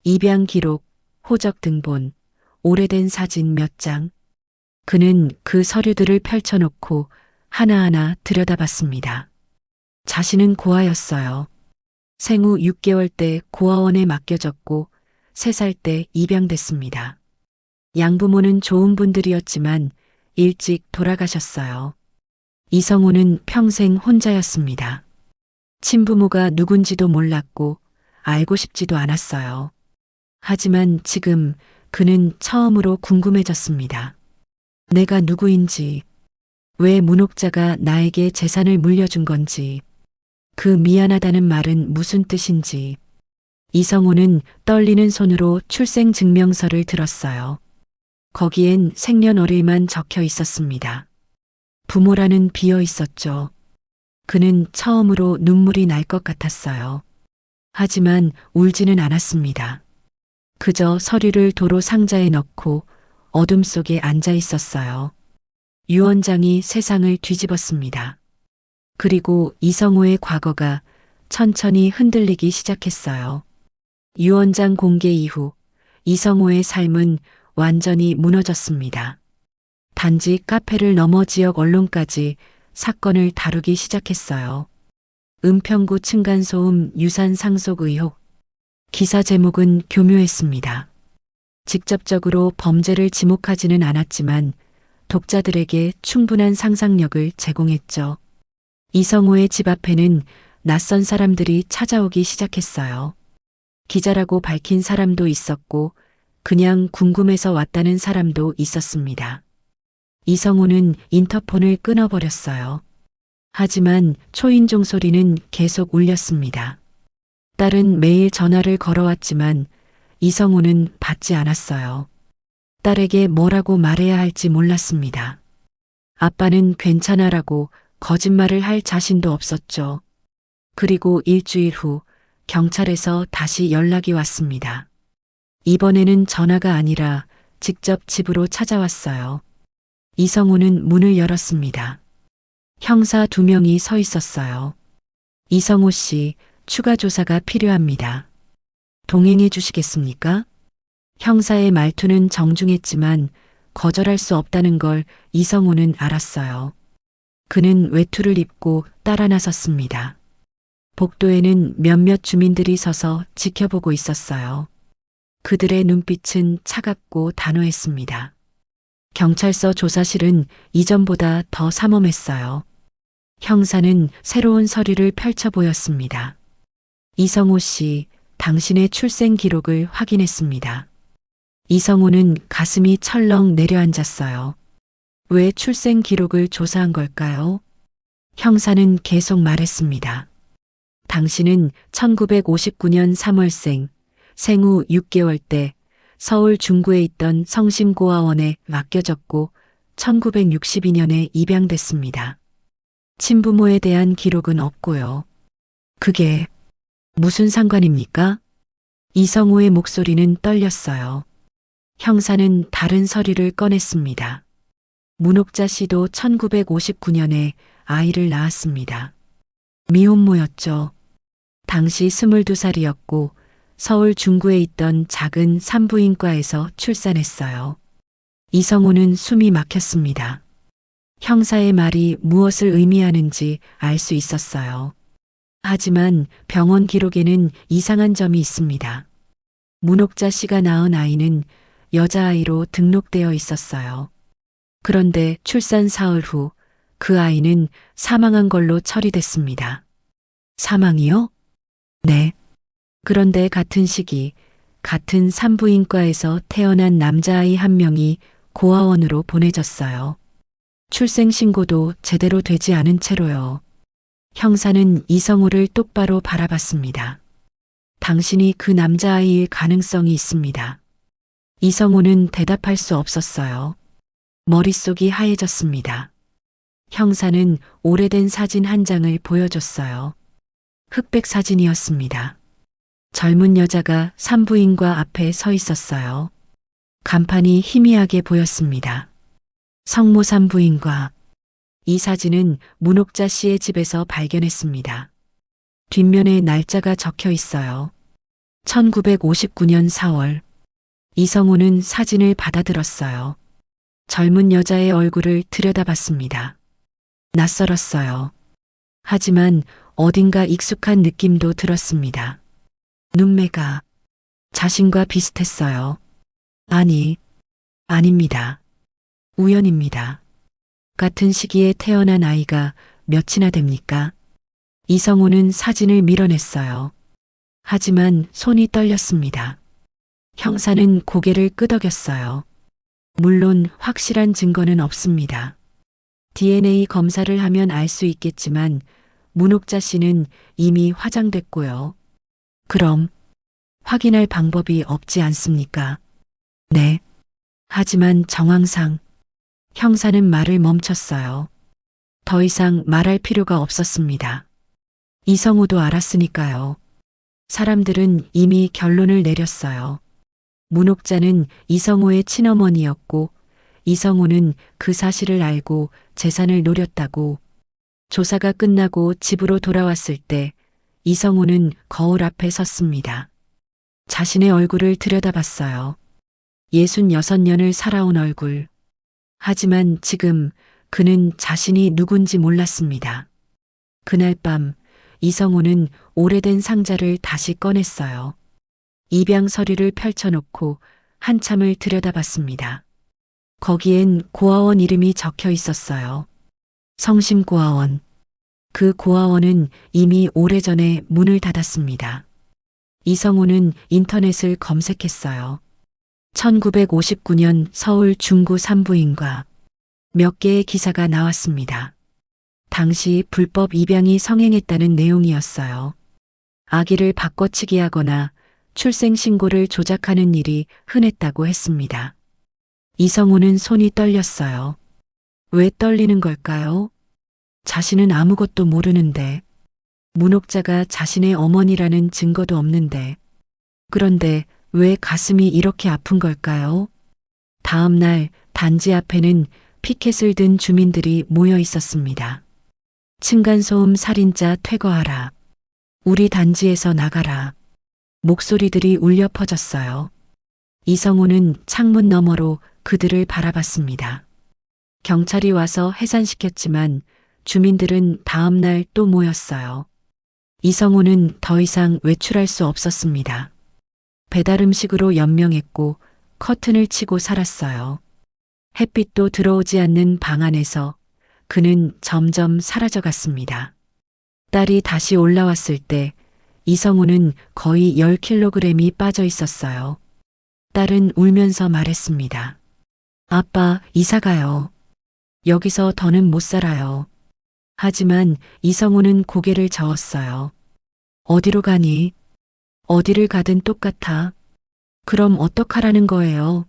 입양 기록, 호적 등본, 오래된 사진 몇 장. 그는 그 서류들을 펼쳐놓고 하나하나 들여다봤습니다. 자신은 고아였어요. 생후 6개월 때 고아원에 맡겨졌고 3살 때 입양됐습니다. 양부모는 좋은 분들이었지만 일찍 돌아가셨어요. 이성우는 평생 혼자였습니다. 친부모가 누군지도 몰랐고 알고 싶지도 않았어요. 하지만 지금 그는 처음으로 궁금해졌습니다. 내가 누구인지, 왜 문옥자가 나에게 재산을 물려준 건지, 그 미안하다는 말은 무슨 뜻인지. 이성우는 떨리는 손으로 출생증명서를 들었어요. 거기엔 생년월일만 적혀 있었습니다. 부모라는 비어 있었죠. 그는 처음으로 눈물이 날 것 같았어요. 하지만 울지는 않았습니다. 그저 서류를 도로 상자에 넣고 어둠 속에 앉아 있었어요. 유원장이 세상을 뒤집었습니다. 그리고 이성우의 과거가 천천히 흔들리기 시작했어요. 유원장 공개 이후 이성우의 삶은 완전히 무너졌습니다. 단지 카페를 넘어 지역 언론까지 사건을 다루기 시작했어요. 은평구 층간소음 유산 상속 의혹. 기사 제목은 교묘했습니다. 직접적으로 범죄를 지목하지는 않았지만 독자들에게 충분한 상상력을 제공했죠. 이성우의 집 앞에는 낯선 사람들이 찾아오기 시작했어요. 기자라고 밝힌 사람도 있었고 그냥 궁금해서 왔다는 사람도 있었습니다. 이성우는 인터폰을 끊어버렸어요. 하지만 초인종 소리는 계속 울렸습니다. 딸은 매일 전화를 걸어왔지만 이성우는 받지 않았어요. 딸에게 뭐라고 말해야 할지 몰랐습니다. 아빠는 괜찮아라고 거짓말을 할 자신도 없었죠. 그리고 일주일 후 경찰에서 다시 연락이 왔습니다. 이번에는 전화가 아니라 직접 집으로 찾아왔어요. 이성우는 문을 열었습니다. 형사 2명이 서 있었어요. 이성우 씨, 추가 조사가 필요합니다. 동행해 주시겠습니까? 형사의 말투는 정중했지만 거절할 수 없다는 걸 이성우는 알았어요. 그는 외투를 입고 따라 나섰습니다. 복도에는 몇몇 주민들이 서서 지켜보고 있었어요. 그들의 눈빛은 차갑고 단호했습니다. 경찰서 조사실은 이전보다 더 삼엄했어요. 형사는 새로운 서류를 펼쳐 보였습니다. 이성우 씨, 당신의 출생 기록을 확인했습니다. 이성우는 가슴이 철렁 내려앉았어요. 왜 출생 기록을 조사한 걸까요? 형사는 계속 말했습니다. 당신은 1959년 3월생, 생후 6개월 때 서울 중구에 있던 성심고아원에 맡겨졌고 1962년에 입양됐습니다. 친부모에 대한 기록은 없고요. 그게 무슨 상관입니까? 이성우의 목소리는 떨렸어요. 형사는 다른 서류를 꺼냈습니다. 문옥자 씨도 1959년에 아이를 낳았습니다. 미혼모였죠. 당시 22살이었고 서울 중구에 있던 작은 산부인과에서 출산했어요. 이성우는 숨이 막혔습니다. 형사의 말이 무엇을 의미하는지 알 수 있었어요. 하지만 병원 기록에는 이상한 점이 있습니다. 문옥자 씨가 낳은 아이는 여자아이로 등록되어 있었어요. 그런데 출산 사흘 후 그 아이는 사망한 걸로 처리됐습니다. 사망이요? 네. 그런데 같은 시기 같은 산부인과에서 태어난 남자아이 한 명이 고아원으로 보내졌어요. 출생신고도 제대로 되지 않은 채로요. 형사는 이성우를 똑바로 바라봤습니다. 당신이 그 남자아이일 가능성이 있습니다. 이성우는 대답할 수 없었어요. 머릿속이 하얘졌습니다. 형사는 오래된 사진 한 장을 보여줬어요. 흑백 사진이었습니다. 젊은 여자가 산부인과 앞에 서 있었어요. 간판이 희미하게 보였습니다. 성모 산부인과. 이 사진은 문옥자 씨의 집에서 발견했습니다. 뒷면에 날짜가 적혀 있어요. 1959년 4월. 이성우는 사진을 받아들었어요. 젊은 여자의 얼굴을 들여다봤습니다. 낯설었어요. 하지만 어딘가 익숙한 느낌도 들었습니다. 눈매가 자신과 비슷했어요. 아닙니다. 우연입니다. 같은 시기에 태어난 아이가 몇이나 됩니까? 이성우는 사진을 밀어냈어요. 하지만 손이 떨렸습니다. 형사는 고개를 끄덕였어요. 물론 확실한 증거는 없습니다. DNA 검사를 하면 알 수 있겠지만 문옥자 씨는 이미 화장됐고요. 그럼 확인할 방법이 없지 않습니까? 네. 하지만 정황상 형사는 말을 멈췄어요. 더 이상 말할 필요가 없었습니다. 이성우도 알았으니까요. 사람들은 이미 결론을 내렸어요. 문옥자는 이성우의 친어머니였고 이성우는 그 사실을 알고 재산을 노렸다고. 조사가 끝나고 집으로 돌아왔을 때 이성우는 거울 앞에 섰습니다. 자신의 얼굴을 들여다봤어요. 66년을 살아온 얼굴. 하지만 지금 그는 자신이 누군지 몰랐습니다. 그날 밤 이성우는 오래된 상자를 다시 꺼냈어요. 입양 서류를 펼쳐놓고 한참을 들여다봤습니다. 거기엔 고아원 이름이 적혀 있었어요. 성심고아원. 그 고아원은 이미 오래전에 문을 닫았습니다. 이성우는 인터넷을 검색했어요. 1959년 서울 중구 산부인과. 몇 개의 기사가 나왔습니다. 당시 불법 입양이 성행했다는 내용이었어요. 아기를 바꿔치기 하거나 출생신고를 조작하는 일이 흔했다고 했습니다. 이성우는 손이 떨렸어요. 왜 떨리는 걸까요? 자신은 아무것도 모르는데, 문옥자가 자신의 어머니라는 증거도 없는데, 그런데 왜 가슴이 이렇게 아픈 걸까요? 다음 날 단지 앞에는 피켓을 든 주민들이 모여 있었습니다. 층간소음 살인자 퇴거하라. 우리 단지에서 나가라. 목소리들이 울려 퍼졌어요. 이성우는 창문 너머로 그들을 바라봤습니다. 경찰이 와서 해산시켰지만 주민들은 다음 날 또 모였어요. 이성우는 더 이상 외출할 수 없었습니다. 배달 음식으로 연명했고 커튼을 치고 살았어요. 햇빛도 들어오지 않는 방 안에서 그는 점점 사라져갔습니다. 딸이 다시 올라왔을 때 이성우는 거의 10kg이 빠져 있었어요. 딸은 울면서 말했습니다. 아빠, 이사 가요. 여기서 더는 못 살아요. 하지만 이성우는 고개를 저었어요. 어디로 가니? 어디를 가든 똑같아. 그럼 어떡하라는 거예요?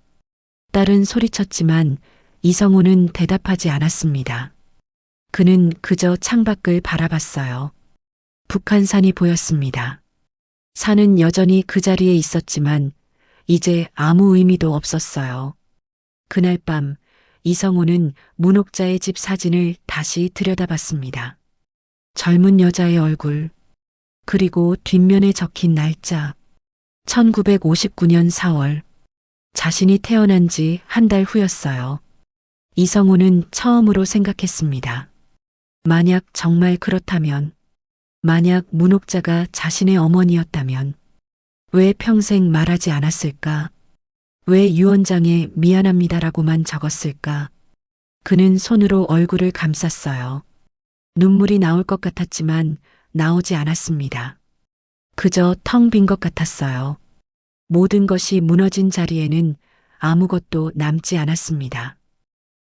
딸은 소리쳤지만 이성호는 대답하지 않았습니다. 그는 그저 창밖을 바라봤어요. 북한산이 보였습니다. 산은 여전히 그 자리에 있었지만 이제 아무 의미도 없었어요. 그날 밤 이성호는 문옥자의 집 사진을 다시 들여다봤습니다. 젊은 여자의 얼굴, 그리고 뒷면에 적힌 날짜. 1959년 4월. 자신이 태어난 지 한 달 후였어요. 이성호는 처음으로 생각했습니다. 만약 정말 그렇다면, 만약 문옥자가 자신의 어머니였다면, 왜 평생 말하지 않았을까? 왜 유언장에 미안합니다라고만 적었을까? 그는 손으로 얼굴을 감쌌어요. 눈물이 나올 것 같았지만 나오지 않았습니다. 그저 텅 빈 것 같았어요. 모든 것이 무너진 자리에는 아무것도 남지 않았습니다.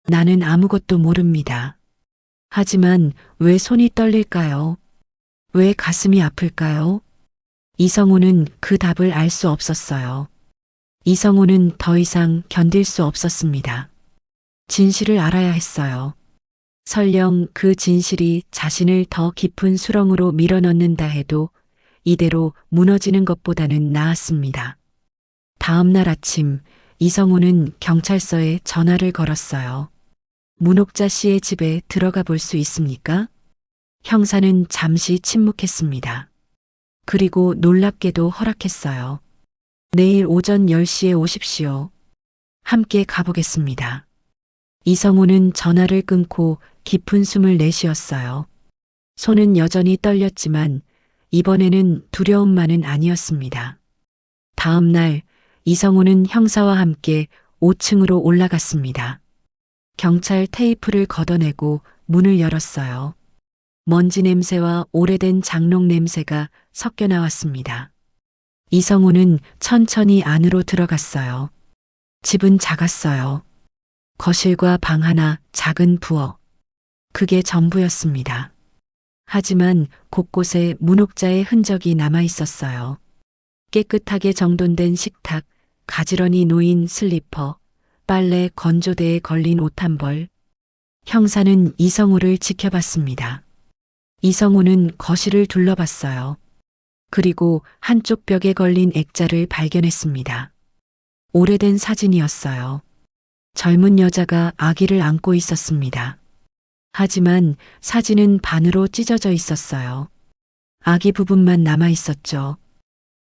나는 아무것도 모릅니다. 하지만 왜 손이 떨릴까요? 왜 가슴이 아플까요? 이성호는 그 답을 알 수 없었어요. 이성호는 더 이상 견딜 수 없었습니다. 진실을 알아야 했어요. 설령 그 진실이 자신을 더 깊은 수렁으로 밀어넣는다 해도 이대로 무너지는 것보다는 나았습니다. 다음 날 아침 이성호는 경찰서에 전화를 걸었어요. 문옥자 씨의 집에 들어가 볼 수 있습니까? 형사는 잠시 침묵했습니다. 그리고 놀랍게도 허락했어요. 내일 오전 10시에 오십시오. 함께 가보겠습니다. 이성호는 전화를 끊고 깊은 숨을 내쉬었어요. 손은 여전히 떨렸지만 이번에는 두려움만은 아니었습니다. 다음 날 이성호는 형사와 함께 5층으로 올라갔습니다. 경찰 테이프를 걷어내고 문을 열었어요. 먼지 냄새와 오래된 장롱 냄새가 섞여 나왔습니다. 이성호는 천천히 안으로 들어갔어요. 집은 작았어요. 거실과 방 하나, 작은 부엌. 그게 전부였습니다. 하지만 곳곳에 문옥자의 흔적이 남아 있었어요. 깨끗하게 정돈된 식탁, 가지런히 놓인 슬리퍼, 빨래 건조대에 걸린 옷 한 벌. 형사는 이성호를 지켜봤습니다. 이성호는 거실을 둘러봤어요. 그리고 한쪽 벽에 걸린 액자를 발견했습니다. 오래된 사진이었어요. 젊은 여자가 아기를 안고 있었습니다. 하지만 사진은 반으로 찢어져 있었어요. 아기 부분만 남아 있었죠.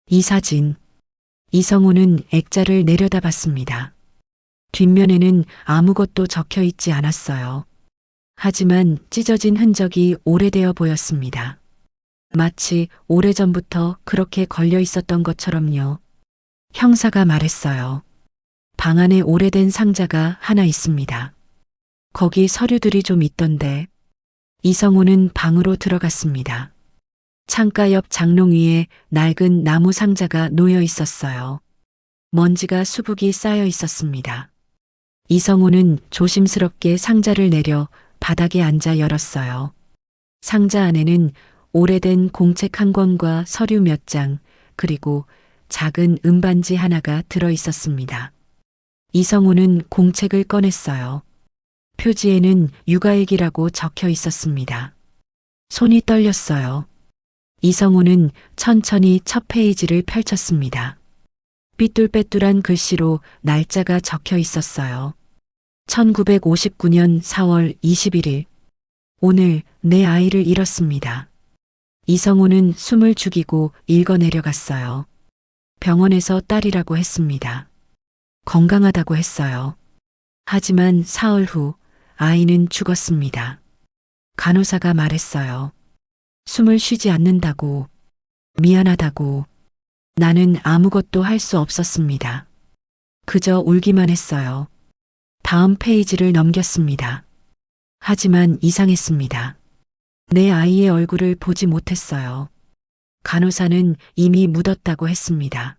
이 사진. 이성호는 액자를 내려다봤습니다. 뒷면에는 아무것도 적혀 있지 않았어요. 하지만 찢어진 흔적이 오래되어 보였습니다. 마치 오래전부터 그렇게 걸려 있었던 것처럼요. 형사가 말했어요. 방 안에 오래된 상자가 하나 있습니다. 거기 서류들이 좀 있던데. 이성호는 방으로 들어갔습니다. 창가 옆 장롱 위에 낡은 나무 상자가 놓여 있었어요. 먼지가 수북이 쌓여 있었습니다. 이성호는 조심스럽게 상자를 내려 바닥에 앉아 열었어요. 상자 안에는 오래된 공책 한 권과 서류 몇 장, 그리고 작은 음반지 하나가 들어 있었습니다. 이성호는 공책을 꺼냈어요. 표지에는 육아일기라고 적혀 있었습니다. 손이 떨렸어요. 이성호는 천천히 첫 페이지를 펼쳤습니다. 삐뚤빼뚤한 글씨로 날짜가 적혀 있었어요. 1959년 4월 21일. 오늘 내 아이를 잃었습니다. 이성호는 숨을 죽이고 읽어내려갔어요. 병원에서 딸이라고 했습니다. 건강하다고 했어요. 하지만 사흘 후 아이는 죽었습니다. 간호사가 말했어요. 숨을 쉬지 않는다고, 미안하다고. 나는 아무것도 할 수 없었습니다. 그저 울기만 했어요. 다음 페이지를 넘겼습니다. 하지만 이상했습니다. 내 아이의 얼굴을 보지 못했어요. 간호사는 이미 묻었다고 했습니다.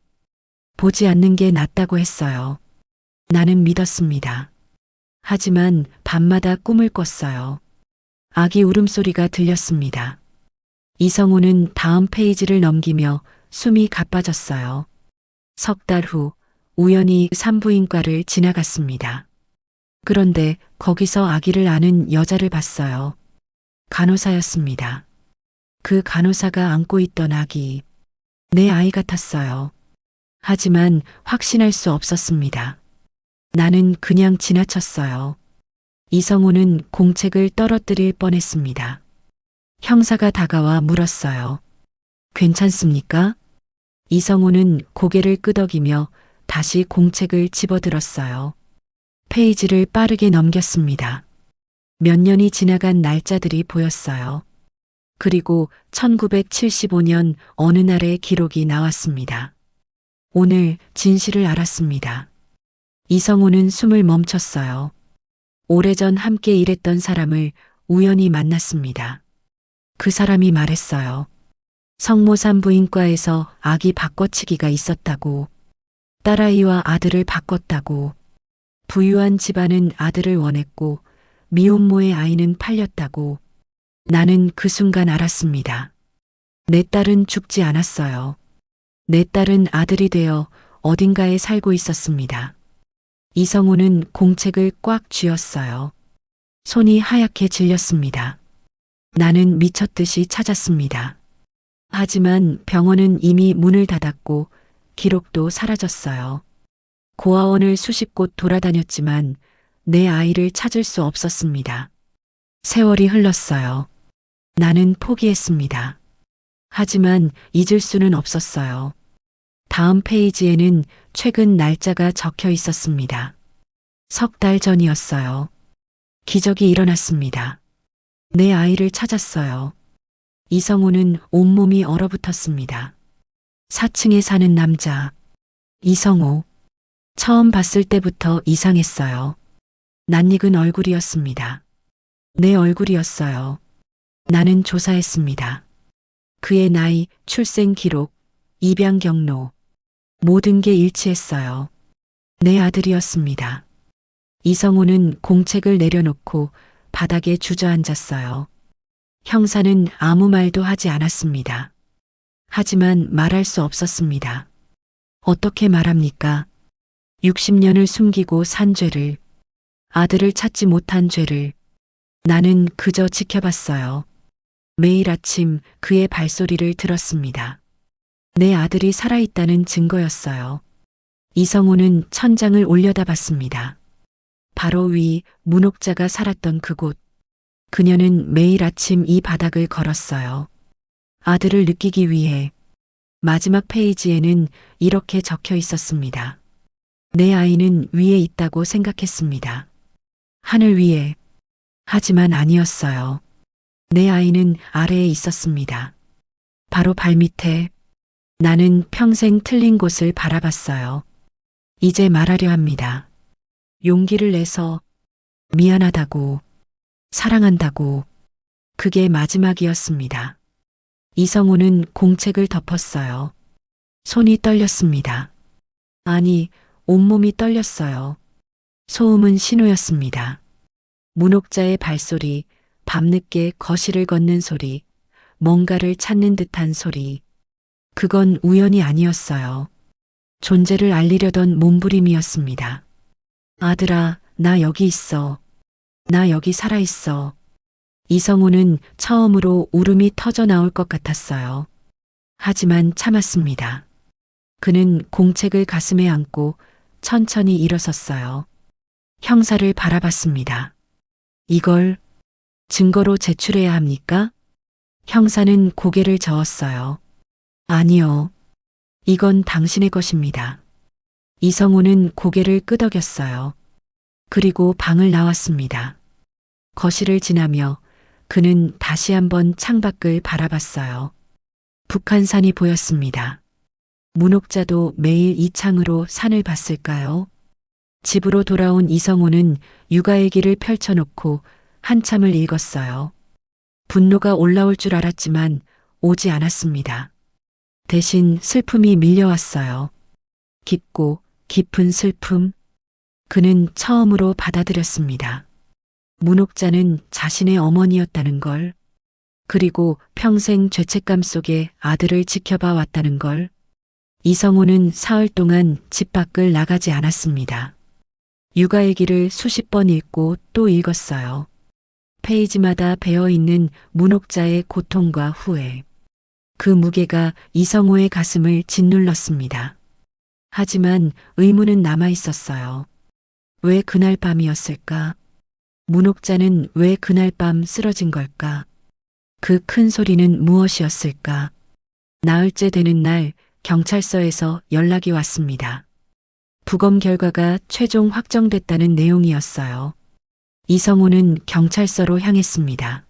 보지 않는 게 낫다고 했어요. 나는 믿었습니다. 하지만 밤마다 꿈을 꿨어요. 아기 울음소리가 들렸습니다. 이성호는 다음 페이지를 넘기며 숨이 가빠졌어요. 석 달 후 우연히 산부인과를 지나갔습니다. 그런데 거기서 아기를 안은 여자를 봤어요. 간호사였습니다. 그 간호사가 안고 있던 아기, 내 아이 같았어요. 하지만 확신할 수 없었습니다. 나는 그냥 지나쳤어요. 이성우는 공책을 떨어뜨릴 뻔했습니다. 형사가 다가와 물었어요. 괜찮습니까? 이성우는 고개를 끄덕이며 다시 공책을 집어들었어요. 페이지를 빠르게 넘겼습니다. 몇 년이 지나간 날짜들이 보였어요. 그리고 1975년 어느 날의 기록이 나왔습니다. 오늘 진실을 알았습니다. 이성우는 숨을 멈췄어요. 오래전 함께 일했던 사람을 우연히 만났습니다. 그 사람이 말했어요. 성모산부인과에서 아기 바꿔치기가 있었다고, 딸아이와 아들을 바꿨다고, 부유한 집안은 아들을 원했고 미혼모의 아이는 팔렸다고. 나는 그 순간 알았습니다. 내 딸은 죽지 않았어요. 내 딸은 아들이 되어 어딘가에 살고 있었습니다. 이성우는 공책을 꽉 쥐었어요. 손이 하얗게 질렸습니다. 나는 미쳤듯이 찾았습니다. 하지만 병원은 이미 문을 닫았고 기록도 사라졌어요. 고아원을 수십 곳 돌아다녔지만 내 아이를 찾을 수 없었습니다. 세월이 흘렀어요. 나는 포기했습니다. 하지만 잊을 수는 없었어요. 다음 페이지에는 최근 날짜가 적혀 있었습니다. 석 달 전이었어요. 기적이 일어났습니다. 내 아이를 찾았어요. 이성우는 온몸이 얼어붙었습니다. 4층에 사는 남자. 이성우. 처음 봤을 때부터 이상했어요. 낯익은 얼굴이었습니다. 내 얼굴이었어요. 나는 조사했습니다. 그의 나이, 출생 기록, 입양 경로, 모든 게 일치했어요. 내 아들이었습니다. 이성우는 공책을 내려놓고 바닥에 주저앉았어요. 형사는 아무 말도 하지 않았습니다. 하지만 말할 수 없었습니다. 어떻게 말합니까? 60년을 숨기고 산 죄를, 아들을 찾지 못한 죄를. 나는 그저 지켜봤어요. 매일 아침 그의 발소리를 들었습니다. 내 아들이 살아있다는 증거였어요. 이성우는 천장을 올려다봤습니다. 바로 위 문옥자가 살았던 그곳. 그녀는 매일 아침 이 바닥을 걸었어요. 아들을 느끼기 위해. 마지막 페이지에는 이렇게 적혀 있었습니다. 내 아이는 위에 있다고 생각했습니다. 하늘 위에. 하지만 아니었어요. 내 아이는 아래에 있었습니다. 바로 발밑에. 나는 평생 틀린 곳을 바라봤어요. 이제 말하려 합니다. 용기를 내서 미안하다고, 사랑한다고. 그게 마지막이었습니다. 이성우는 공책을 덮었어요. 손이 떨렸습니다. 아니, 온몸이 떨렸어요. 소음은 신호였습니다. 문옥자의 발소리, 밤늦게 거실을 걷는 소리, 뭔가를 찾는 듯한 소리. 그건 우연이 아니었어요. 존재를 알리려던 몸부림이었습니다. 아들아, 나 여기 있어. 나 여기 살아있어. 이성우는 처음으로 울음이 터져 나올 것 같았어요. 하지만 참았습니다. 그는 공책을 가슴에 안고 천천히 일어섰어요. 형사를 바라봤습니다. 이걸 증거로 제출해야 합니까? 형사는 고개를 저었어요. 아니요. 이건 당신의 것입니다. 이성우는 고개를 끄덕였어요. 그리고 방을 나왔습니다. 거실을 지나며 그는 다시 한번 창밖을 바라봤어요. 북한산이 보였습니다. 문옥자도 매일 이 창으로 산을 봤을까요? 집으로 돌아온 이성우는 육아일기를 펼쳐놓고 한참을 읽었어요. 분노가 올라올 줄 알았지만 오지 않았습니다. 대신 슬픔이 밀려왔어요. 깊고 깊은 슬픔. 그는 처음으로 받아들였습니다. 문옥자는 자신의 어머니였다는 걸, 그리고 평생 죄책감 속에 아들을 지켜봐 왔다는 걸. 이성호는 사흘 동안 집 밖을 나가지 않았습니다. 육아일기를 수십 번 읽고 또 읽었어요. 페이지마다 배어있는 문옥자의 고통과 후회. 그 무게가 이성호의 가슴을 짓눌렀습니다. 하지만 의문은 남아 있었어요. 왜 그날 밤이었을까? 문옥자는 왜 그날 밤 쓰러진 걸까? 그 큰 소리는 무엇이었을까? 나흘째 되는 날 경찰서에서 연락이 왔습니다. 부검 결과가 최종 확정됐다는 내용이었어요. 이성호는 경찰서로 향했습니다.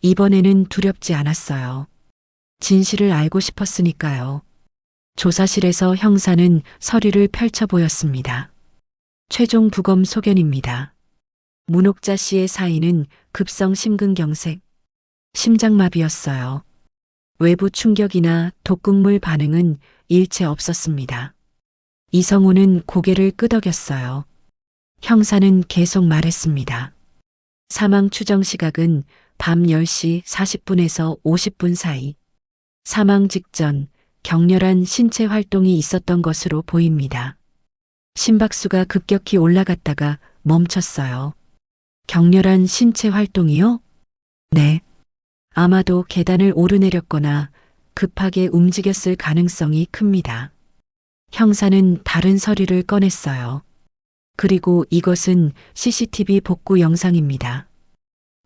이번에는 두렵지 않았어요. 진실을 알고 싶었으니까요. 조사실에서 형사는 서류를 펼쳐 보였습니다. 최종 부검 소견입니다. 문옥자 씨의 사인은 급성 심근경색, 심장마비였어요. 외부 충격이나 독극물 반응은 일체 없었습니다. 이성호는 고개를 끄덕였어요. 형사는 계속 말했습니다. 사망 추정 시각은 밤 10시 40분에서 50분 사이. 사망 직전 격렬한 신체 활동이 있었던 것으로 보입니다. 심박수가 급격히 올라갔다가 멈췄어요. 격렬한 신체 활동이요? 네. 아마도 계단을 오르내렸거나 급하게 움직였을 가능성이 큽니다. 형사는 다른 서류를 꺼냈어요. 그리고 이것은 CCTV 복구 영상입니다.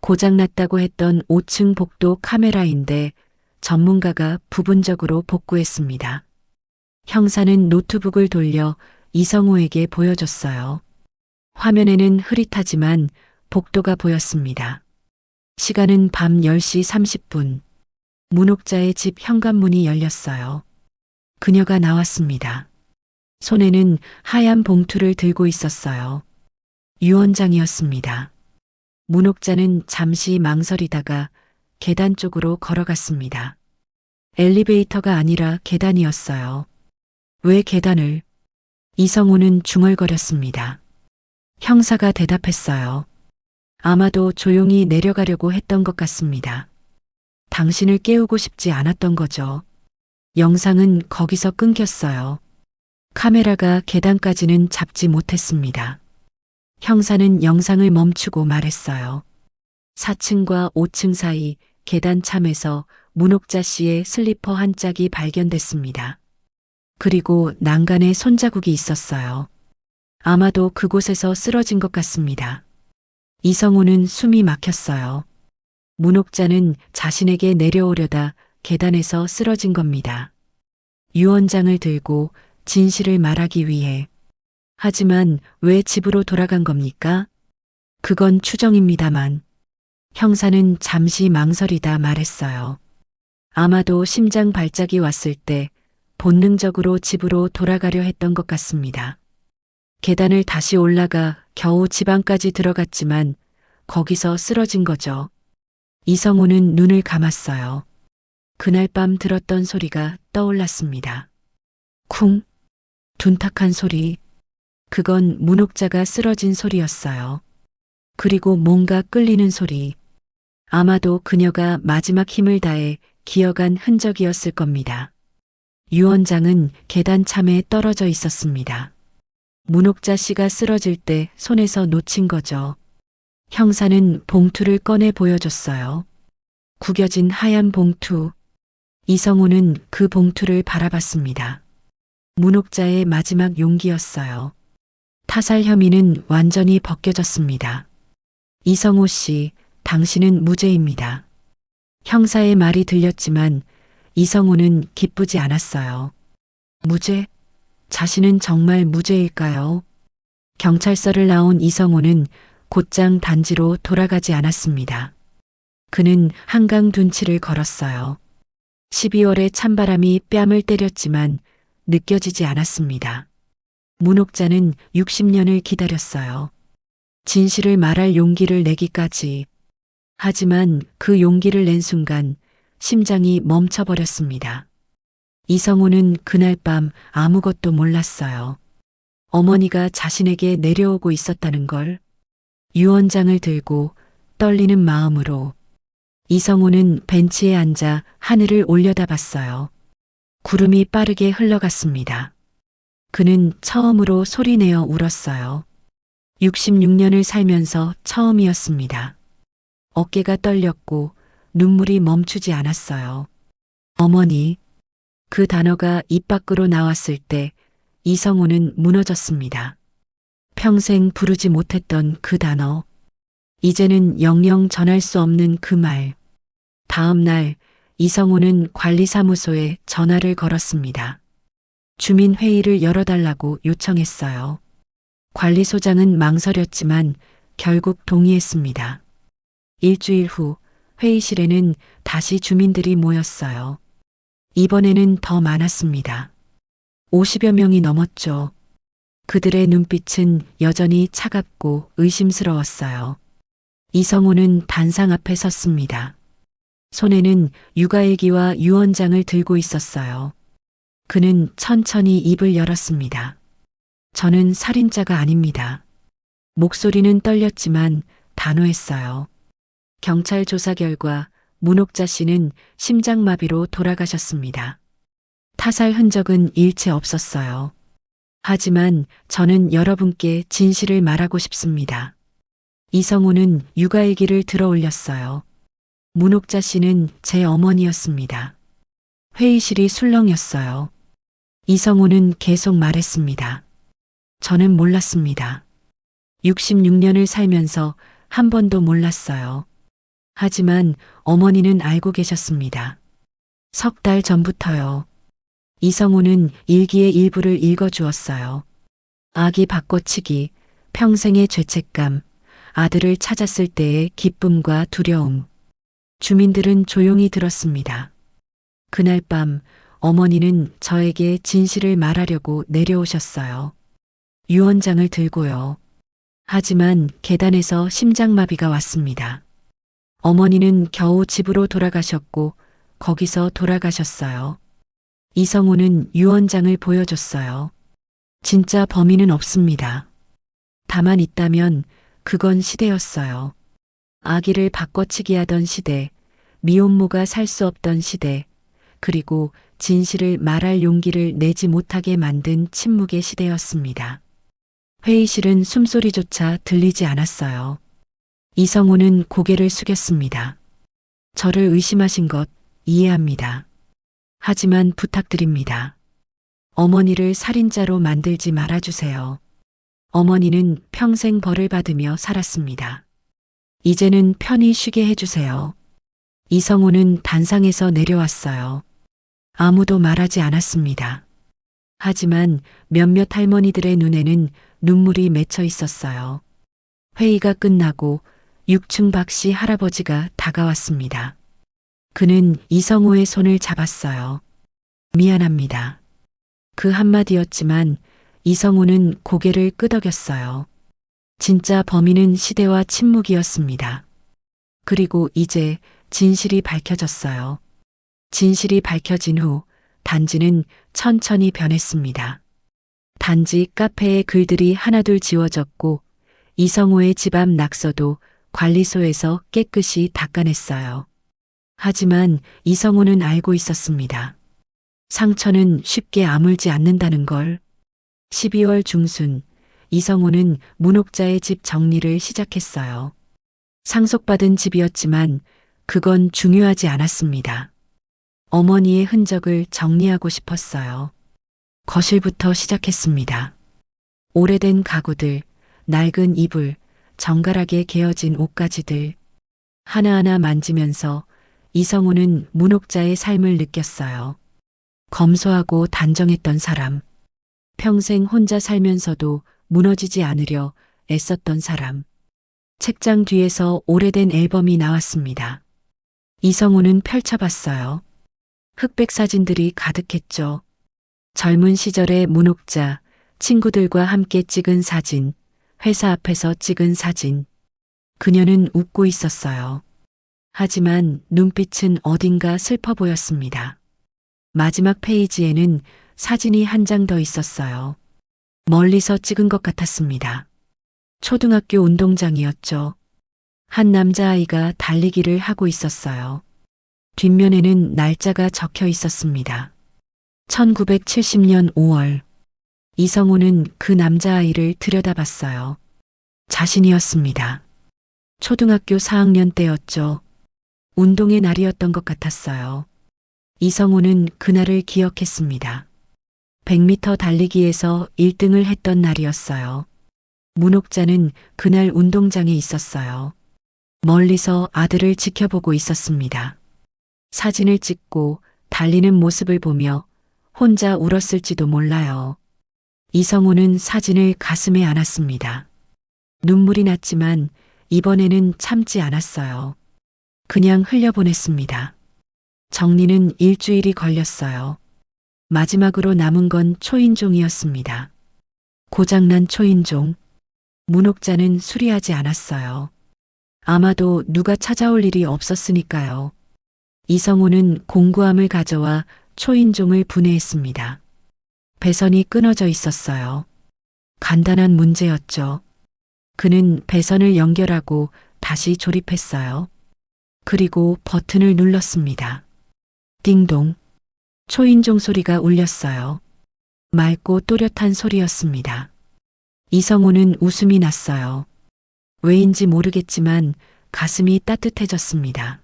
고장났다고 했던 5층 복도 카메라인데 전문가가 부분적으로 복구했습니다. 형사는 노트북을 돌려 이성호에게 보여줬어요. 화면에는 흐릿하지만 복도가 보였습니다. 시간은 밤 10시 30분. 문옥자의 집 현관문이 열렸어요. 그녀가 나왔습니다. 손에는 하얀 봉투를 들고 있었어요. 유언장이었습니다. 문옥자는 잠시 망설이다가 계단 쪽으로 걸어갔습니다. 엘리베이터가 아니라 계단이었어요. 왜 계단을? 이성호는 중얼거렸습니다. 형사가 대답했어요. 아마도 조용히 내려가려고 했던 것 같습니다. 당신을 깨우고 싶지 않았던 거죠. 영상은 거기서 끊겼어요. 카메라가 계단까지는 잡지 못했습니다. 형사는 영상을 멈추고 말했어요. 4층과 5층 사이 계단 참에서 문옥자 씨의 슬리퍼 한 짝이 발견됐습니다. 그리고 난간에 손자국이 있었어요. 아마도 그곳에서 쓰러진 것 같습니다. 이성호는 숨이 막혔어요. 문옥자는 자신에게 내려오려다 계단에서 쓰러진 겁니다. 유언장을 들고 진실을 말하기 위해. 하지만 왜 집으로 돌아간 겁니까? 그건 추정입니다만. 형사는 잠시 망설이다 말했어요. 아마도 심장 발작이 왔을 때 본능적으로 집으로 돌아가려 했던 것 같습니다. 계단을 다시 올라가 겨우 집 안까지 들어갔지만 거기서 쓰러진 거죠. 이성호는 눈을 감았어요. 그날 밤 들었던 소리가 떠올랐습니다. 쿵, 둔탁한 소리. 그건 문옥자가 쓰러진 소리였어요. 그리고 뭔가 끌리는 소리. 아마도 그녀가 마지막 힘을 다해 기어간 흔적이었을 겁니다. 유언장은 계단 참에 떨어져 있었습니다. 문옥자 씨가 쓰러질 때 손에서 놓친 거죠. 형사는 봉투를 꺼내 보여줬어요. 구겨진 하얀 봉투. 이성호는 그 봉투를 바라봤습니다. 문옥자의 마지막 용기였어요. 타살 혐의는 완전히 벗겨졌습니다. 이성호 씨, 당신은 무죄입니다. 형사의 말이 들렸지만 이성호는 기쁘지 않았어요. 무죄? 자신은 정말 무죄일까요? 경찰서를 나온 이성호는 곧장 단지로 돌아가지 않았습니다. 그는 한강 둔치를 걸었어요. 12월의 찬바람이 뺨을 때렸지만 느껴지지 않았습니다. 문옥자는 60년을 기다렸어요. 진실을 말할 용기를 내기까지. 하지만 그 용기를 낸 순간 심장이 멈춰버렸습니다. 이성호는 그날 밤 아무것도 몰랐어요. 어머니가 자신에게 내려오고 있었다는 걸. 유언장을 들고 떨리는 마음으로 이성호는 벤치에 앉아 하늘을 올려다봤어요. 구름이 빠르게 흘러갔습니다. 그는 처음으로 소리내어 울었어요. 66년을 살면서 처음이었습니다. 어깨가 떨렸고 눈물이 멈추지 않았어요. 어머니, 그 단어가 입 밖으로 나왔을 때 이성우는 무너졌습니다. 평생 부르지 못했던 그 단어. 이제는 영영 전할 수 없는 그 말. 다음 날 이성우는 관리사무소에 전화를 걸었습니다. 주민회의를 열어달라고 요청했어요. 관리소장은 망설였지만 결국 동의했습니다. 일주일 후 회의실에는 다시 주민들이 모였어요. 이번에는 더 많았습니다. 50여 명이 넘었죠. 그들의 눈빛은 여전히 차갑고 의심스러웠어요. 이성우는 단상 앞에 섰습니다. 손에는 육아일기와 유언장을 들고 있었어요. 그는 천천히 입을 열었습니다. 저는 살인자가 아닙니다. 목소리는 떨렸지만 단호했어요. 경찰 조사 결과 문옥자 씨는 심장마비로 돌아가셨습니다. 타살 흔적은 일체 없었어요. 하지만 저는 여러분께 진실을 말하고 싶습니다. 이성우는 육아일기를 들어 올렸어요. 문옥자 씨는 제 어머니였습니다. 회의실이 술렁였어요. 이성우는 계속 말했습니다. 저는 몰랐습니다. 66년을 살면서 한 번도 몰랐어요. 하지만 어머니는 알고 계셨습니다. 석 달 전부터요. 이성우는 일기의 일부를 읽어주었어요. 아기 바꿔치기, 평생의 죄책감, 아들을 찾았을 때의 기쁨과 두려움. 주민들은 조용히 들었습니다. 그날 밤 어머니는 저에게 진실을 말하려고 내려오셨어요. 유언장을 들고요. 하지만 계단에서 심장마비가 왔습니다. 어머니는 겨우 집으로 돌아가셨고 거기서 돌아가셨어요. 이성우는 유언장을 보여줬어요. 진짜 범인은 없습니다. 다만 있다면 그건 시대였어요. 아기를 바꿔치기 하던 시대, 미혼모가 살 수 없던 시대, 그리고 진실을 말할 용기를 내지 못하게 만든 침묵의 시대였습니다. 회의실은 숨소리조차 들리지 않았어요. 이성우는 고개를 숙였습니다. 저를 의심하신 것 이해합니다. 하지만 부탁드립니다. 어머니를 살인자로 만들지 말아주세요. 어머니는 평생 벌을 받으며 살았습니다. 이제는 편히 쉬게 해주세요. 이성우는 단상에서 내려왔어요. 아무도 말하지 않았습니다. 하지만 몇몇 할머니들의 눈에는 눈물이 맺혀 있었어요. 회의가 끝나고 6층 박씨 할아버지가 다가왔습니다. 그는 이성우의 손을 잡았어요. 미안합니다. 그 한마디였지만 이성우는 고개를 끄덕였어요. 진짜 범인은 시대와 침묵이었습니다. 그리고 이제 진실이 밝혀졌어요. 진실이 밝혀진 후 단지는 천천히 변했습니다. 단지 카페의 글들이 하나둘 지워졌고 이성우의 집 앞 낙서도 관리소에서 깨끗이 닦아냈어요. 하지만 이성우는 알고 있었습니다. 상처는 쉽게 아물지 않는다는 걸. 12월 중순 이성우는 문옥자의 집 정리를 시작했어요. 상속받은 집이었지만 그건 중요하지 않았습니다. 어머니의 흔적을 정리하고 싶었어요. 거실부터 시작했습니다. 오래된 가구들, 낡은 이불, 정갈하게 개어진 옷가지들. 하나하나 만지면서 이성우는 문옥자의 삶을 느꼈어요. 검소하고 단정했던 사람. 평생 혼자 살면서도 무너지지 않으려 애썼던 사람. 책장 뒤에서 오래된 앨범이 나왔습니다. 이성우는 펼쳐봤어요. 흑백 사진들이 가득했죠. 젊은 시절의 문옥자, 친구들과 함께 찍은 사진, 회사 앞에서 찍은 사진. 그녀는 웃고 있었어요. 하지만 눈빛은 어딘가 슬퍼 보였습니다. 마지막 페이지에는 사진이 한 장 더 있었어요. 멀리서 찍은 것 같았습니다. 초등학교 운동장이었죠. 한 남자아이가 달리기를 하고 있었어요. 뒷면에는 날짜가 적혀 있었습니다. 1970년 5월 이성우는 그 남자아이를 들여다봤어요. 자신이었습니다. 초등학교 4학년 때였죠. 운동의 날이었던 것 같았어요. 이성우는 그날을 기억했습니다. 100m 달리기에서 1등을 했던 날이었어요. 문옥자는 그날 운동장에 있었어요. 멀리서 아들을 지켜보고 있었습니다. 사진을 찍고 달리는 모습을 보며 혼자 울었을지도 몰라요. 이성우는 사진을 가슴에 안았습니다. 눈물이 났지만 이번에는 참지 않았어요. 그냥 흘려보냈습니다. 정리는 일주일이 걸렸어요. 마지막으로 남은 건 초인종이었습니다. 고장난 초인종. 문옥자는 수리하지 않았어요. 아마도 누가 찾아올 일이 없었으니까요. 이성우는 공구함을 가져와 초인종을 분해했습니다. 배선이 끊어져 있었어요. 간단한 문제였죠. 그는 배선을 연결하고 다시 조립했어요. 그리고 버튼을 눌렀습니다. 띵동. 초인종 소리가 울렸어요. 맑고 또렷한 소리였습니다. 이성우는 웃음이 났어요. 왜인지 모르겠지만 가슴이 따뜻해졌습니다.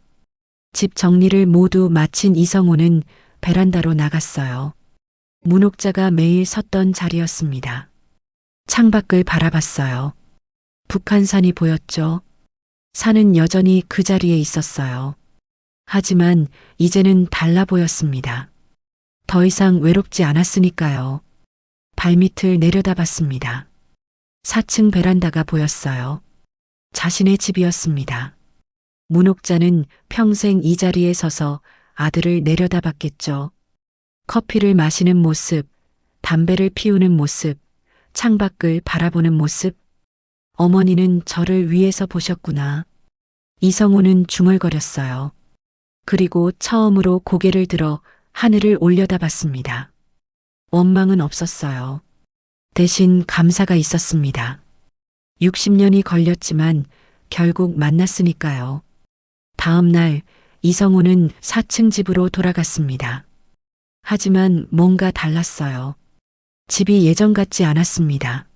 집 정리를 모두 마친 이성우는 베란다로 나갔어요. 문옥자가 매일 섰던 자리였습니다. 창밖을 바라봤어요. 북한산이 보였죠. 산은 여전히 그 자리에 있었어요. 하지만 이제는 달라 보였습니다. 더 이상 외롭지 않았으니까요. 발밑을 내려다봤습니다. 4층 베란다가 보였어요. 자신의 집이었습니다. 문옥자는 평생 이 자리에 서서 아들을 내려다봤겠죠. 커피를 마시는 모습, 담배를 피우는 모습, 창밖을 바라보는 모습. 어머니는 저를 위에서 보셨구나. 이성우는 중얼거렸어요. 그리고 처음으로 고개를 들어 하늘을 올려다봤습니다. 원망은 없었어요. 대신 감사가 있었습니다. 60년이 걸렸지만 결국 만났으니까요. 다음 날 이성우는 4층 집으로 돌아갔습니다. 하지만 뭔가 달랐어요. 집이 예전 같지 않았습니다.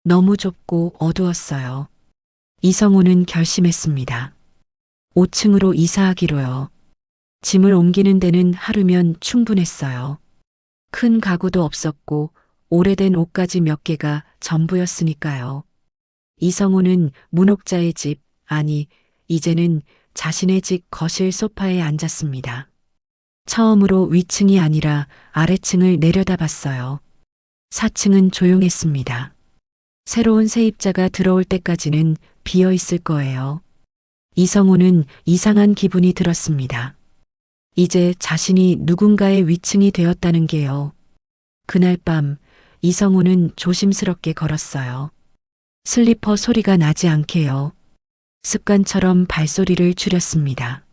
너무 좁고 어두웠어요. 이성우는 결심했습니다. 5층으로 이사하기로요. 짐을 옮기는 데는 하루면 충분했어요. 큰 가구도 없었고 오래된 옷가지 몇 개가 전부였으니까요. 이성우는 문옥자의 집, 아니, 이제는 자신의 집 거실 소파에 앉았습니다. 처음으로 위층이 아니라 아래층을 내려다봤어요. 4층은 조용했습니다. 새로운 세입자가 들어올 때까지는 비어 있을 거예요. 이성우는 이상한 기분이 들었습니다. 이제 자신이 누군가의 위층이 되었다는 게요. 그날 밤 이성우는 조심스럽게 걸었어요. 슬리퍼 소리가 나지 않게요. 습관처럼 발소리를 줄였습니다.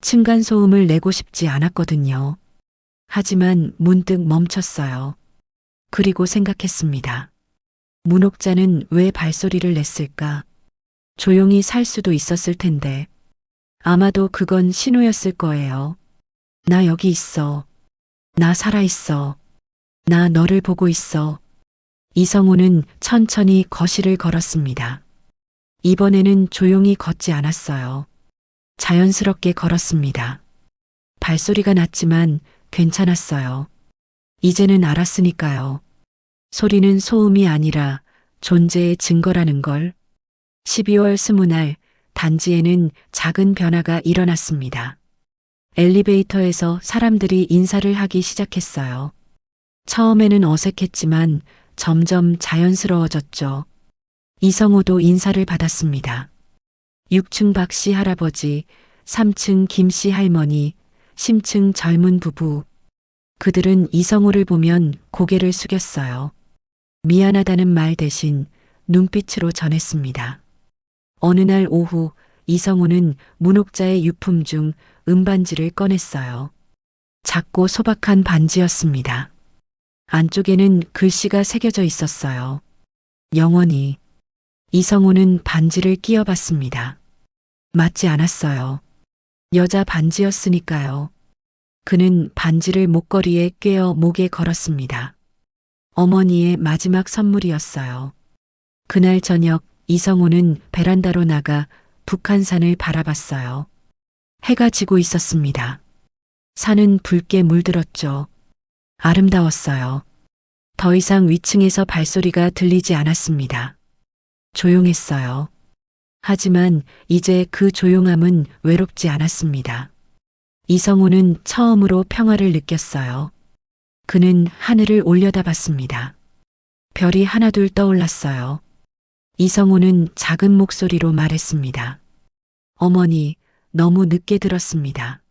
층간소음을 내고 싶지 않았거든요. 하지만 문득 멈췄어요. 그리고 생각했습니다. 문옥자는 왜 발소리를 냈을까? 조용히 살 수도 있었을 텐데. 아마도 그건 신호였을 거예요. 나 여기 있어. 나 살아있어. 나 너를 보고 있어. 이성우는 천천히 거실을 걸었습니다. 이번에는 조용히 걷지 않았어요. 자연스럽게 걸었습니다. 발소리가 났지만 괜찮았어요. 이제는 알았으니까요. 소리는 소음이 아니라 존재의 증거라는 걸. 12월 20날 단지에는 작은 변화가 일어났습니다. 엘리베이터에서 사람들이 인사를 하기 시작했어요. 처음에는 어색했지만 점점 자연스러워졌죠. 이성우도 인사를 받았습니다. 6층 박씨 할아버지, 3층 김씨 할머니, 10층 젊은 부부. 그들은 이성우를 보면 고개를 숙였어요. 미안하다는 말 대신 눈빛으로 전했습니다. 어느 날 오후 이성우는 문옥자의 유품 중 은반지를 꺼냈어요. 작고 소박한 반지였습니다. 안쪽에는 글씨가 새겨져 있었어요. 영원히. 이성우는 반지를 끼워봤습니다. 맞지 않았어요. 여자 반지였으니까요. 그는 반지를 목걸이에 꿰어 목에 걸었습니다. 어머니의 마지막 선물이었어요. 그날 저녁 이성호는 베란다로 나가 북한산을 바라봤어요. 해가 지고 있었습니다. 산은 붉게 물들었죠. 아름다웠어요. 더 이상 위층에서 발소리가 들리지 않았습니다. 조용했어요. 하지만 이제 그 조용함은 외롭지 않았습니다. 이성호는 처음으로 평화를 느꼈어요. 그는 하늘을 올려다봤습니다. 별이 하나둘 떠올랐어요. 이성호는 작은 목소리로 말했습니다. 어머니, 너무 늦게 들었습니다.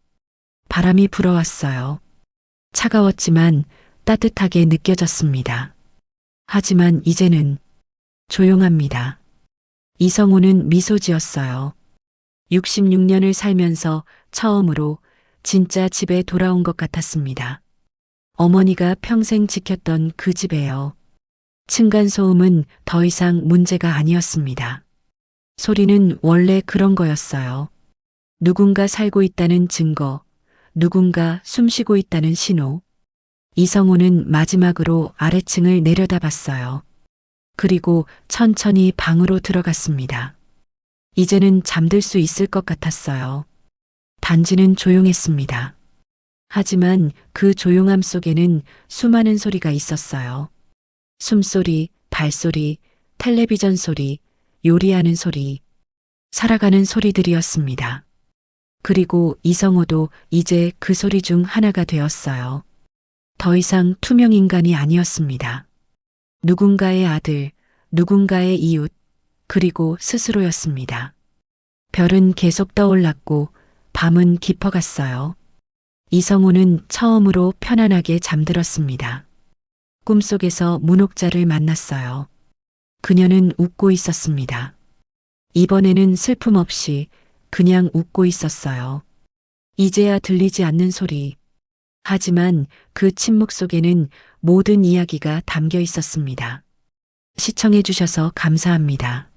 바람이 불어왔어요. 차가웠지만 따뜻하게 느껴졌습니다. 하지만 이제는 조용합니다. 이성호는 미소 지었어요. 66년을 살면서 처음으로 진짜 집에 돌아온 것 같았습니다. 어머니가 평생 지켰던 그 집에요. 층간소음은 더 이상 문제가 아니었습니다. 소리는 원래 그런 거였어요. 누군가 살고 있다는 증거, 누군가 숨쉬고 있다는 신호. 이성호는 마지막으로 아래층을 내려다봤어요. 그리고 천천히 방으로 들어갔습니다. 이제는 잠들 수 있을 것 같았어요. 단지는 조용했습니다. 하지만 그 조용함 속에는 수많은 소리가 있었어요. 숨소리, 발소리, 텔레비전 소리, 요리하는 소리, 살아가는 소리들이었습니다. 그리고 이성호도 이제 그 소리 중 하나가 되었어요. 더 이상 투명 인간이 아니었습니다. 누군가의 아들, 누군가의 이웃, 그리고 스스로였습니다. 별은 계속 떠올랐고 밤은 깊어갔어요. 이성호는 처음으로 편안하게 잠들었습니다. 꿈속에서 문옥자를 만났어요. 그녀는 웃고 있었습니다. 이번에는 슬픔 없이 그냥 웃고 있었어요. 이제야 들리지 않는 소리. 하지만 그 침묵 속에는 모든 이야기가 담겨 있었습니다. 시청해 주셔서 감사합니다.